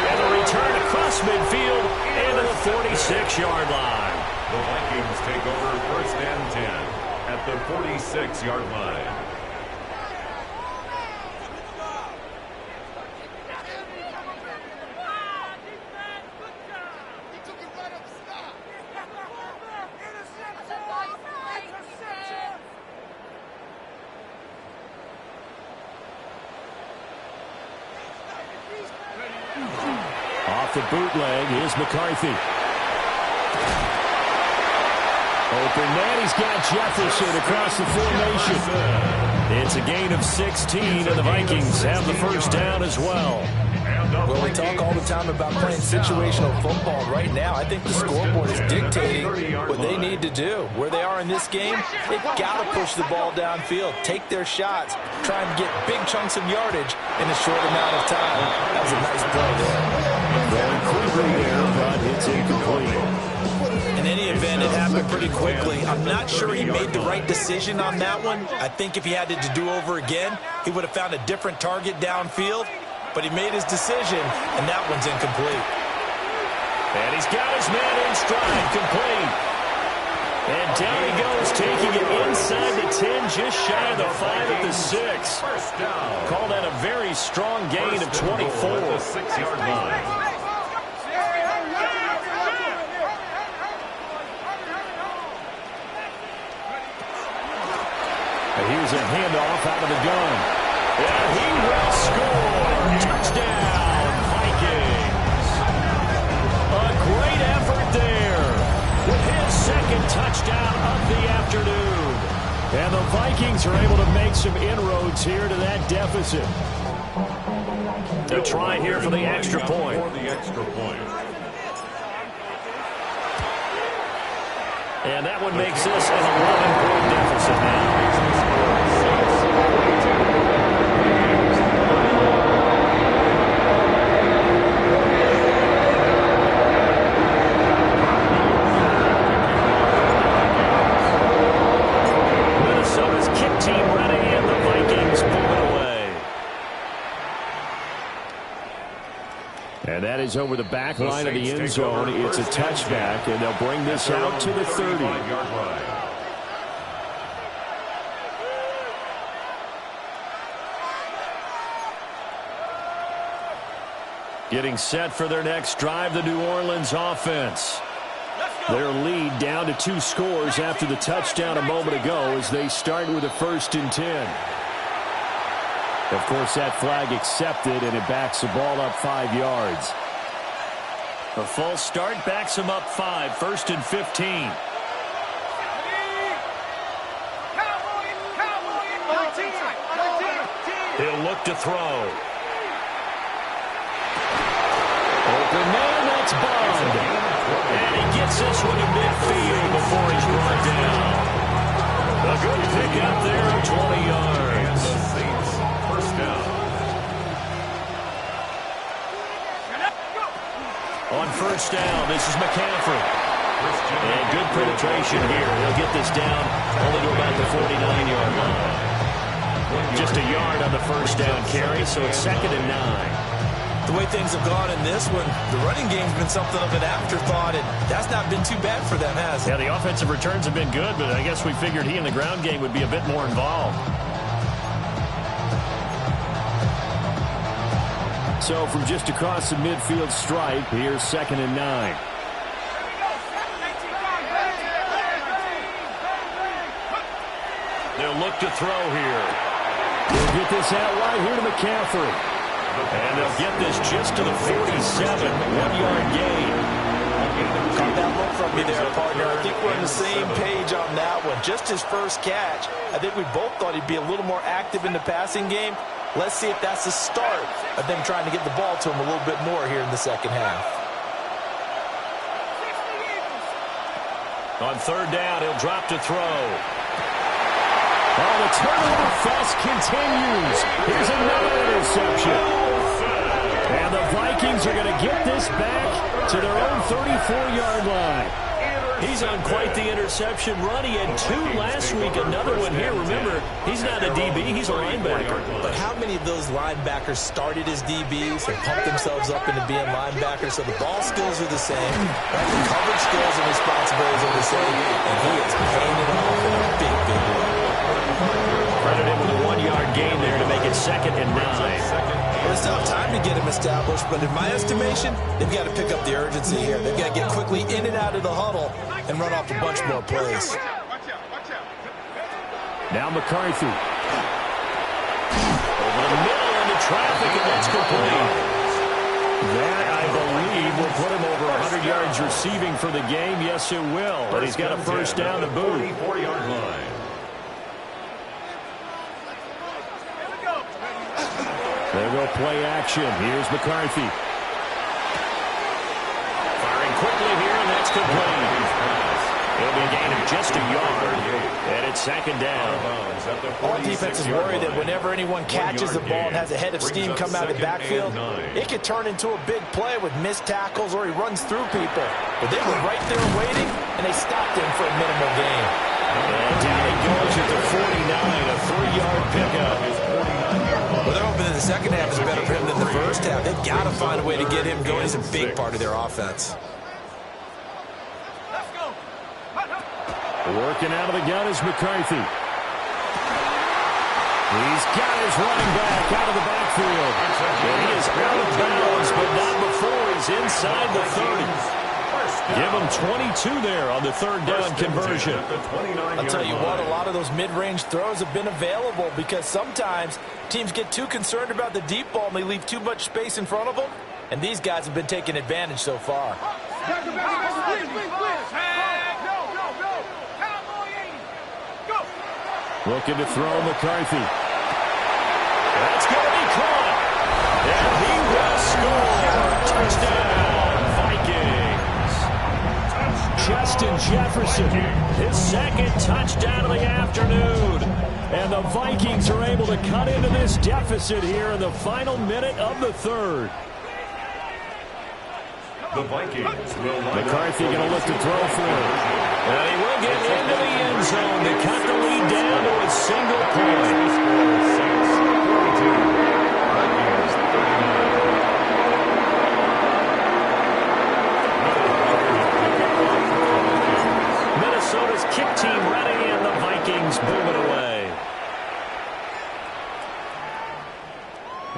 And a return across midfield into the 46-yard line. The Vikings take over 1st and 10 at the 46-yard line. Off the bootleg is McCarthy. Open man, he's got Jefferson across the formation. It's a gain of 16, and the Vikings have the 1st down as well. Well, we talk all the time about playing situational football. Right now, I think the scoreboard is dictating what they need to do. Where they are in this game, they've got to push the ball downfield, take their shots, try and get big chunks of yardage in a short amount of time. That was a nice play there. Going quickly there, but it's incomplete. In any event, it happened pretty quickly. I'm not sure he made the right decision on that one. I think if he had it to do over again, he would have found a different target downfield. But he made his decision, and that one's incomplete. And he's got his man in stride, complete. And down he goes, taking it inside the 10, just shy of the 5 at the 6. Call that a very strong gain of 24. The 6-yard line. And here's is a handoff out of the gun. And he will score. Touchdown, Vikings. A great effort there with his second touchdown of the afternoon. And the Vikings are able to make some inroads here to that deficit. They'll try here for the extra point. And that one makes this an 11-point deficit now. Minnesota's kick team ready, and the Vikings pull it away. And that is over the back line of the end zone. It's a touchback, and they'll bring this out to the 30. Getting set for their next drive, the New Orleans offense. Their lead down to 2 scores after the touchdown a moment ago as they start with a 1st and 10. Of course, that flag accepted, and it backs the ball up 5 yards. A false start backs him up 5, 1st and 15. He'll look to throw. Open man, that's Bond. And he gets this one to midfield before he's brought down. A good pick up there of 20 yards. First down. On first down, this is McCaffrey. And good penetration here. He'll get this down only to about the 49-yard line. Just a yard on the first down carry, so it's 2nd and 9. The way things have gone in this one, the running game's been something of an afterthought, and that's not been too bad for them, has it? Yeah, the offensive returns have been good, but I guess we figured he in the ground game would be a bit more involved. So from just across the midfield stripe, here's 2nd and 9. They'll look to throw here. They'll get this out wide here to McCaffrey. And they'll get this just to the 47, 1-yard gain. Caught that look from me there, partner. I think we're on the same page on that one. Just his first catch. I think we both thought he'd be a little more active in the passing game. Let's see if that's the start of them trying to get the ball to him a little bit more here in the second half. On third down, he'll drop to throw. Oh, the turnover fest continues. Here's another interception. And the Vikings are going to get this back to their own 34-yard line. He's on quite the interception run. He had 2 last week, another one here. Remember, he's not a DB, he's a linebacker. But how many of those linebackers started as DBs and pumped themselves up into being linebackers? So the ball skills are the same, the coverage skills and responsibilities are the same, and he is paying it off in a big, big way. Credited with a 1-yard gain there to make it 2nd and 9. Well, it's not time to get him established, but in my estimation, they've got to pick up the urgency here. They've got to get quickly in and out of the huddle and run off a bunch more plays. Now McCarthy. Over the middle into traffic, and that's complete. That, I believe, will put him over 100 yards receiving for the game. Yes, it will. But he's got a first down to boot. 44-yard line. There go play action. Here's McCarthy. Firing quickly here, and that's complete. It'll be a gain of just a yard, and it's 2nd down. All defense is worried that whenever anyone catches the ball and has a head of steam come out of the backfield, it could turn into a big play with missed tackles or he runs through people. But they were right there waiting, and they stopped him for a minimal gain. And down he goes at the 49, a 3-yard pickup. Well, they're hoping that the second half is better for him than the first half. They've got to find a way to get him going. He's a big part of their offense. Working out of the gun is McCarthy. He's got his running back out of the backfield. And he is out of bounds, but not before he's inside the 30. Give them 22 there on the third down conversion. I'll tell you what, a lot of those mid-range throws have been available because sometimes teams get too concerned about the deep ball and they leave too much space in front of them, and these guys have been taking advantage so far. Looking to throw McCarthy. That's going to be caught. And he will score. Touchdown, Vikings. Justin Jefferson, his second touchdown of the afternoon. And the Vikings are able to cut into this deficit here in the final minute of the third. The Vikings will McCarthy going to look to throw for it. And he will get into the end zone to cut the lead down to a single point. Minnesota's kick team ready, and the Vikings boom it away.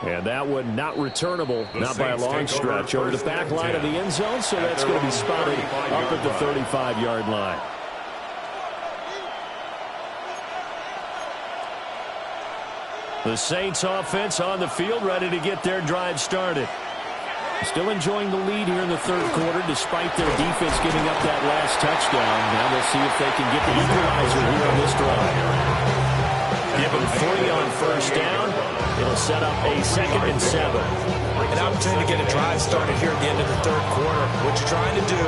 And that one not returnable, not by a long stretch, over the back line of the end zone, so that's going to be spotted up at the 35-yard line. The Saints offense on the field, ready to get their drive started. Still enjoying the lead here in the third quarter, despite their defense giving up that last touchdown. Now we'll see if they can get the equalizer here on this drive. Give them 3 on first down. It'll set up a 2nd and 7. An opportunity to get a drive started here at the end of the third quarter. What you're trying to do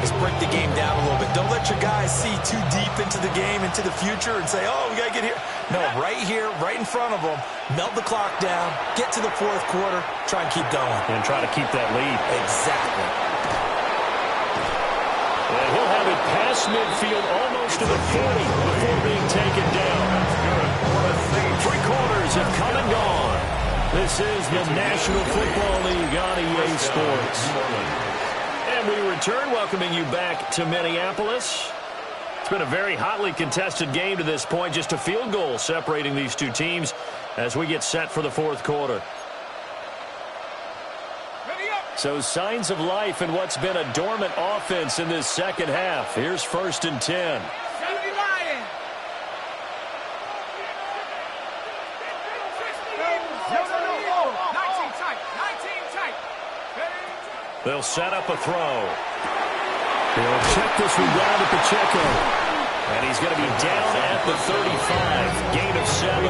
is break the game down a little bit. Don't let your guys see too deep into the game, into the future, and say, oh, we got to get here. No, right here, right in front of them, melt the clock down, get to the fourth quarter, try and keep going. And try to keep that lead. Exactly. And he'll have it past midfield almost to the 40 before being taken down. 3 quarters have come and gone. This is the National Football League on EA Sports. And we return, welcoming you back to Minneapolis. It's been a very hotly contested game to this point. Just a field goal separating these two teams as we get set for the fourth quarter. So signs of life in what's been a dormant offense in this second half. Here's 1st and 10. They'll set up a throw. They'll check this one down to Pacheco. And he's going to be down at the 35. Gain of 7.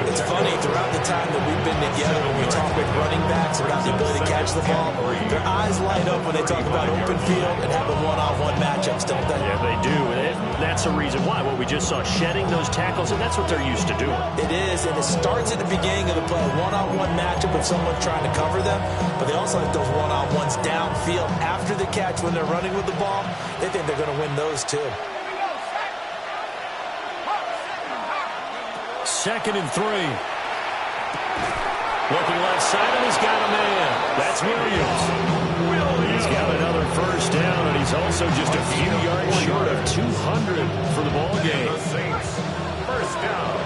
It's funny, throughout the time that we've been together, when we talk with running backs about the ability to catch the ball, their eyes light up when they talk about open field and having one-on-one matchups, don't they? Yeah, they do. And that's the reason why. What we just saw, shedding those tackles, and that's what they're used to doing. It is, and it starts at the beginning of the play, one-on-one matchup with someone trying to cover them, but they also like those one-on-ones downfield after the catch when they're running with the ball. They think they're going to win those too. 2nd and 3. Looking left side, and he's got a man. That's Williams. He's got another first down, and he's also just a few yards short of 200 for the ball game. First down.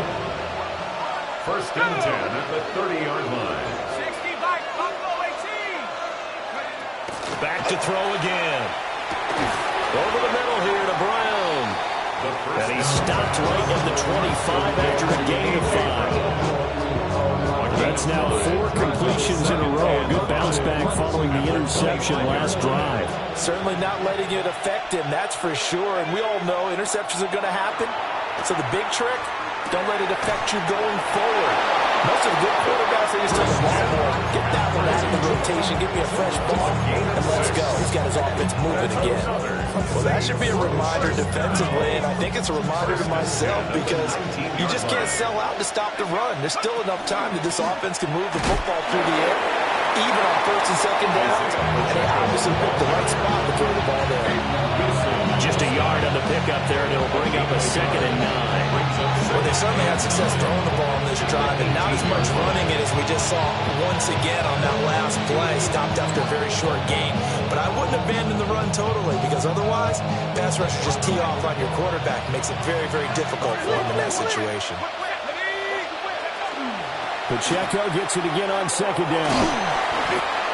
1st and 10 at the 30-yard line. 60 back, Buffalo 18. Back to throw again. Over the middle here to Brown. And he stopped right at the 25 after a gain of 5. That's now 4 completions in a row. Good bounce back following the interception last drive. Certainly not letting it affect him, that's for sure. And we all know interceptions are going to happen. So the big trick, don't let it affect you going forward. Most of the good quarterbacks, they just take the ball more, get that one out of the rotation, give me a fresh ball, and let's go. He's got his offense moving again. Well, that should be a reminder defensively, and I think it's a reminder to myself because you just can't sell out to stop the run. There's still enough time that this offense can move the football through the air, even on 1st and 2nd downs, and they obviously picked the right spot to throw the ball there. Just a yard on the pickup there, and it'll bring up a 2nd and 9. Well, they certainly had success throwing the ball on this drive, and not as much running it as we just saw once again on that last play. Stopped after a very short gain. But I wouldn't abandon the run totally, because otherwise, pass rushers just tee off on your quarterback. Makes it very, very difficult for him in that situation. Pacheco gets it again on 2nd down.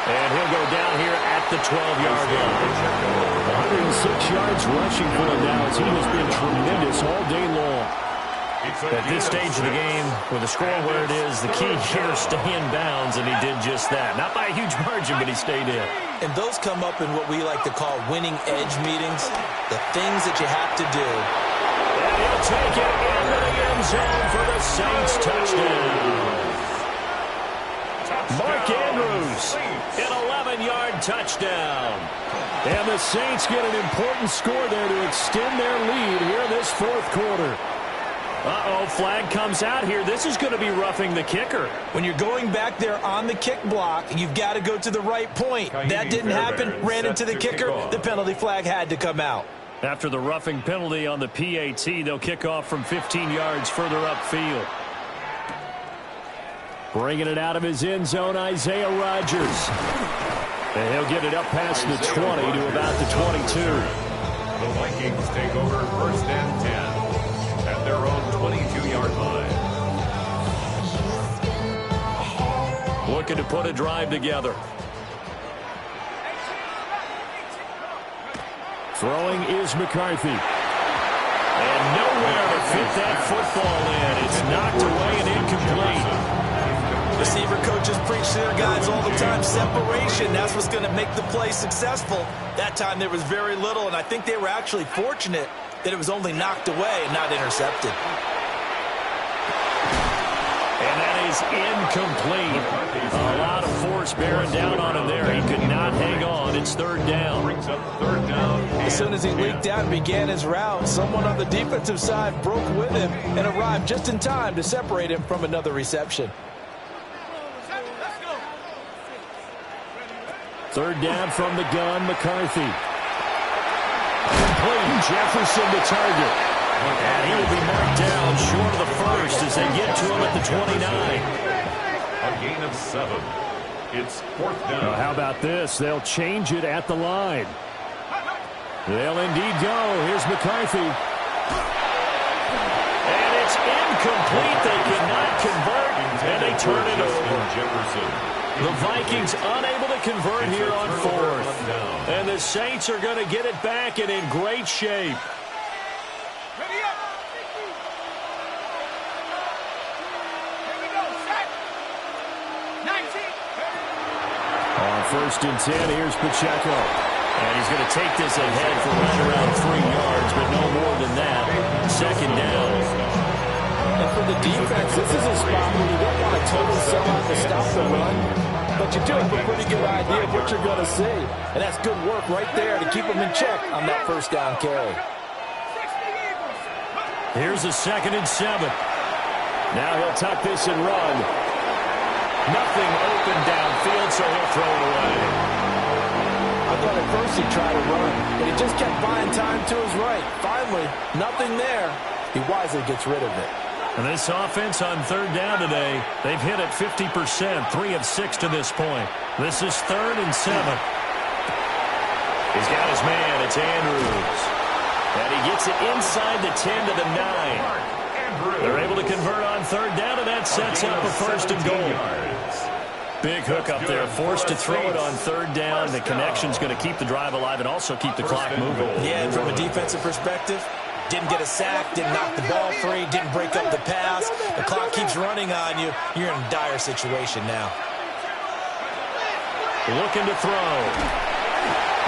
And he'll go down here at the 12-yard line. 106 yards rushing for him now as he has been tremendous all day long. At this stage of the game, with the score where it is, the key here is stay in bounds, and he did just that. Not by a huge margin, but he stayed in. And those come up in what we like to call winning edge meetings, the things that you have to do. And he'll take it into the end zone for the Saints touchdown. Mark Andrews, an 11-yard touchdown. And the Saints get an important score there to extend their lead here in this fourth quarter. Uh-oh, flag comes out here. This is going to be roughing the kicker. When you're going back there on the kick block, you've got to go to the right point. That didn't happen. Ran into the kicker. The penalty flag had to come out. After the roughing penalty on the PAT, they'll kick off from 15 yards further upfield. Bringing it out of his end zone, Isaiah Rodgers. And he'll get it up past the 20 to about the 22. The Vikings take over 1st and 10. At their own 22-yard line. Looking to put a drive together. Throwing is McCarthy. And nowhere to fit that football in. It's knocked away and incomplete. Receiver coaches preach to their guys all the time. Separation, that's what's going to make the play successful. That time there was very little, and I think they were actually fortunate that it was only knocked away and not intercepted. And that is incomplete. A lot of force bearing down on him there. He could not hang on. It's 3rd down. Brings up 3rd down. As soon as he leaked out and began his route, someone on the defensive side broke with him and arrived just in time to separate him from another reception. 3rd down from the gun, McCarthy. Complete. Jefferson to target. And he will be marked down short of the first as they get to him at the 29. A gain of 7. It's 4th down. Well, how about this? They'll change it at the line. They'll indeed go. Here's McCarthy. And it's incomplete. They cannot convert, and they turn it over. Jefferson. The Vikings unable to convert here on 4th. And the Saints are going to get it back and in great shape. On 1st and 10, here's Pacheco. And he's going to take this ahead for right around 3 yards, but no more than that. 2nd down. And for the defense, this is a spot where you don't want to totally sell out to stop the run, but you do have a pretty good idea of what you're going to see. And that's good work right there to keep them in check on that 1st down carry. Here's a 2nd and 7. Now he'll tuck this and run. Nothing open downfield, so he'll throw it away. I thought at first he'd try to run, but he just kept buying time to his right. Finally, nothing there. He wisely gets rid of it. And this offense on 3rd down today, they've hit it 50%, 3 of 6 to this point. This is 3rd and 7. He's got his man. It's Andrews. And he gets it inside the 10 to the 9. They're able to convert on 3rd down, and that sets up a 1st and goal. Big hook up there, forced to throw it on 3rd down. The connection's going to keep the drive alive and also keep the clock moving. Yeah, and from a defensive perspective, didn't get a sack, didn't knock the ball free, didn't break up the pass. The clock keeps running on you. You're in a dire situation now. Looking to throw.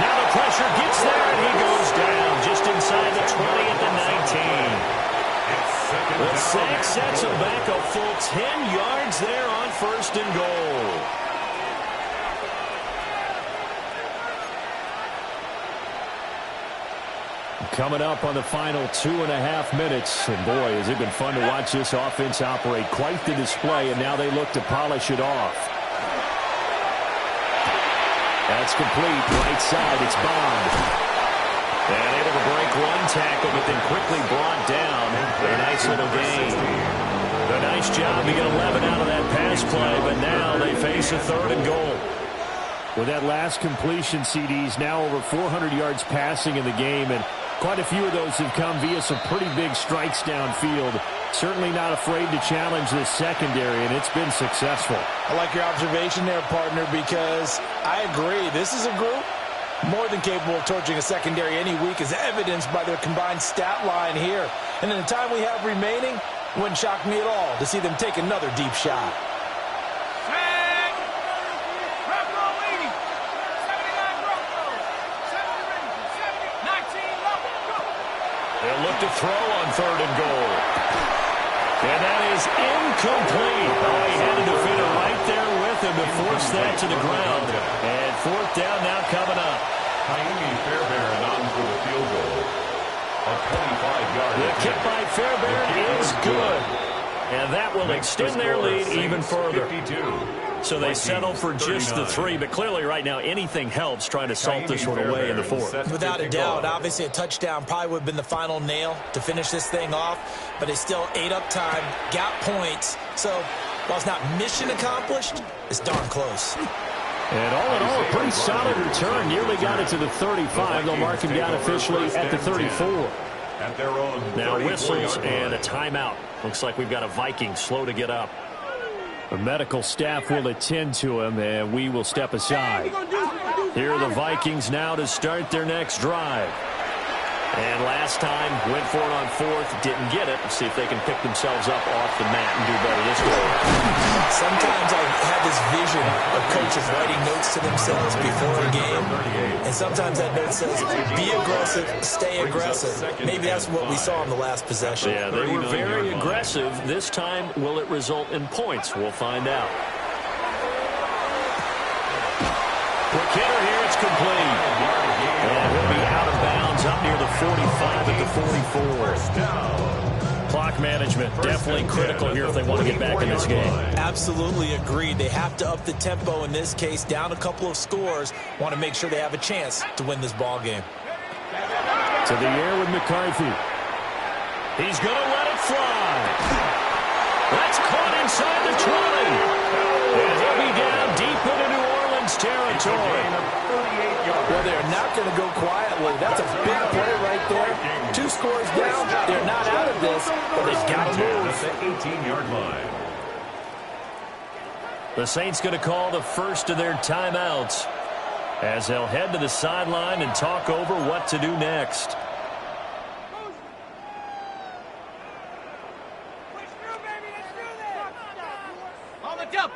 Now the pressure gets there, and he goes down just inside the 20 at the 19. The sack sets him back a full 10 yards there on 1st and goal. Coming up on the final 2.5 minutes. And boy, has it been fun to watch this offense operate. Quite the display, and now they look to polish it off. That's complete. Right side, it's Bond. And able to break one tackle, but then quickly brought down. A nice little gain. A nice job to get 11 out of that pass play, but now they face a 3rd and goal. With that last completion, CDs now over 400 yards passing in the game, and quite a few of those have come via some pretty big strikes downfield. Certainly not afraid to challenge this secondary, and it's been successful. I like your observation there, partner, because I agree. This is a group more than capable of torching a secondary any week, as evidenced by their combined stat line here. And in the time we have remaining, it wouldn't shock me at all to see them take another deep shot. They'll look to throw on 3rd and goal. And that is incomplete. Oh, he had a defender right there with him to force that to the ground. And 4th down now coming up. Jaime Fairbairn on for the field goal. A 25-yard. The kick by Fairbairn is good. And that will extend their lead even further. 52. So they settle for just the 3, but clearly right now anything helps trying to salt this one away in the 4th. Without a doubt, obviously a touchdown probably would have been the final nail to finish this thing off, but they still ate up time, got points. So while it's not mission accomplished, it's darn close. And all in all, a pretty solid return. Nearly got it to the 35. They'll mark him down officially at the 34. At their own now whistles and a timeout. Looks like we've got a Viking slow to get up. The medical staff will attend to him, and we will step aside. Here are the Vikings now to start their next drive. And last time, went for it on 4th, didn't get it. Let's see if they can pick themselves up off the mat and do better this way. Sometimes I have this vision of coaches writing notes to themselves before a game, and sometimes that note says, be aggressive, stay aggressive. Maybe that's what we saw in the last possession. Yeah, they were very aggressive. This time, will it result in points? We'll find out. Quick hitter here, it's complete. And he'll be out of bounds up near the 45 at the 44. Clock management definitely critical here if they want to get back in this game. Absolutely agreed. They have to up the tempo in this case, down a couple of scores. Want to make sure they have a chance to win this ball game. To the air with McCarthy. He's going to let it fly. That's caught inside the 20. And he'll be down deep into New Orleans territory. Well, they're not going to go quietly. That's a big play right there. 2 scores down. They're not out of this, but they've got to move. The 18-yard line. The Saints going to call the first of their timeouts as they'll head to the sideline and talk over what to do next.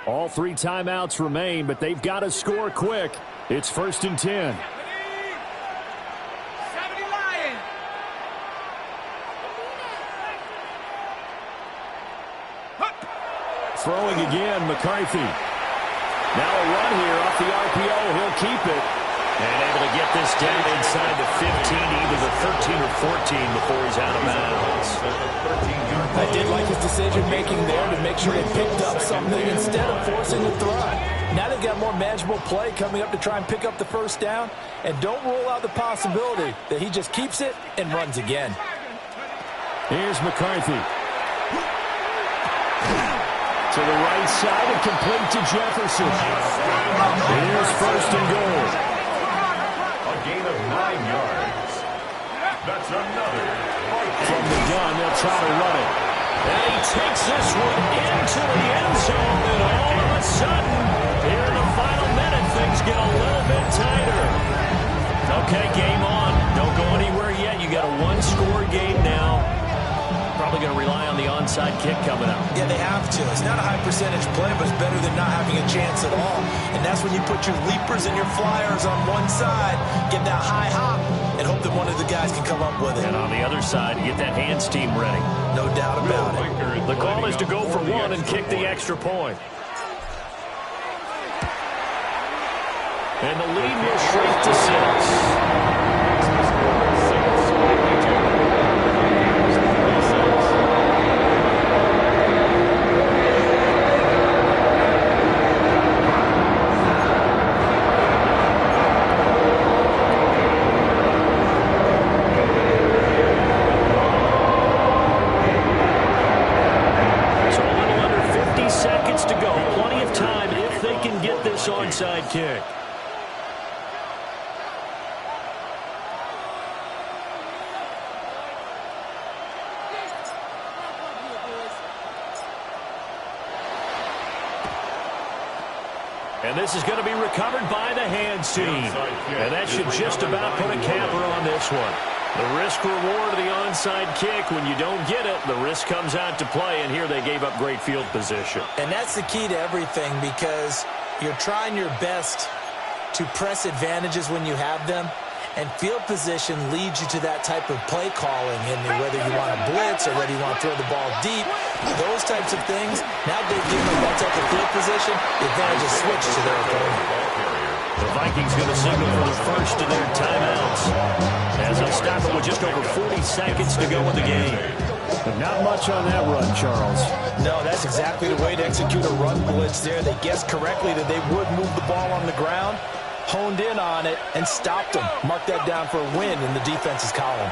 All 3 timeouts remain, but they've got to score quick. It's 1st and 10. Throwing again, McCarthy. Now a run here off the RPO. He'll keep it. And able to get this down inside the 15, either the 13 or 14 before he's out of bounds. I did like his decision-making there to make sure they picked up something instead of forcing the throw. Now they've got more manageable play coming up to try and pick up the 1st down. And don't rule out the possibility that he just keeps it and runs again. Here's McCarthy. To the right side and complete to Jefferson. Here's 1st and goal. A gain of 9 yards. That's another. From the gun, they'll try to run it. And he takes this one into the end zone, and all of a sudden, here in the final minute, things get a little bit tighter. Okay, game on. Don't go anywhere yet. You got a 1-score game now. Probably going to rely on the onside kick coming up. Yeah, they have to. It's not a high percentage play, but it's better than not having a chance at all. And that's when you put your leapers and your flyers on one side, get that high hop, and hope that one of the guys can come up with it. And on the other side, get that hands team ready. No doubt about it. The call is to go for 1 and kick the extra point. And the lead will shrink to 6. Onside kick. And this is going to be recovered by the hands team. And that should just about put a capper on this one. The risk reward of the onside kick, when you don't get it, the risk comes out to play, and here they gave up great field position. And that's the key to everything, because you're trying your best to press advantages when you have them, and field position leads you to that type of play calling, and whether you want to blitz or whether you want to throw the ball deep, those types of things. Now they've given them that type of field position, the advantage is switched to their opponent. The Vikings going to signal for the first of their timeouts as they stop it with just over 40 seconds to go in the game. But not much on that run, Charles. No, that's exactly the way to execute a run blitz there. They guessed correctly that they would move the ball on the ground, honed in on it, and stopped them. Mark that down for a win in the defense's column.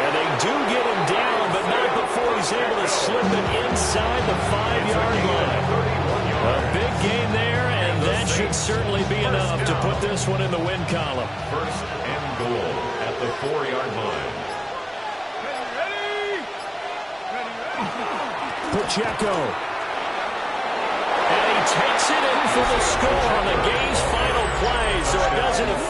And they do get him down, but not before he's able to slip it inside the 5-yard line. A big gain there, and that should certainly be enough to put this one in the win column. First and goal at the 4-yard line. Pacheco. And he takes it in for the score on the game's final play, so it doesn't affect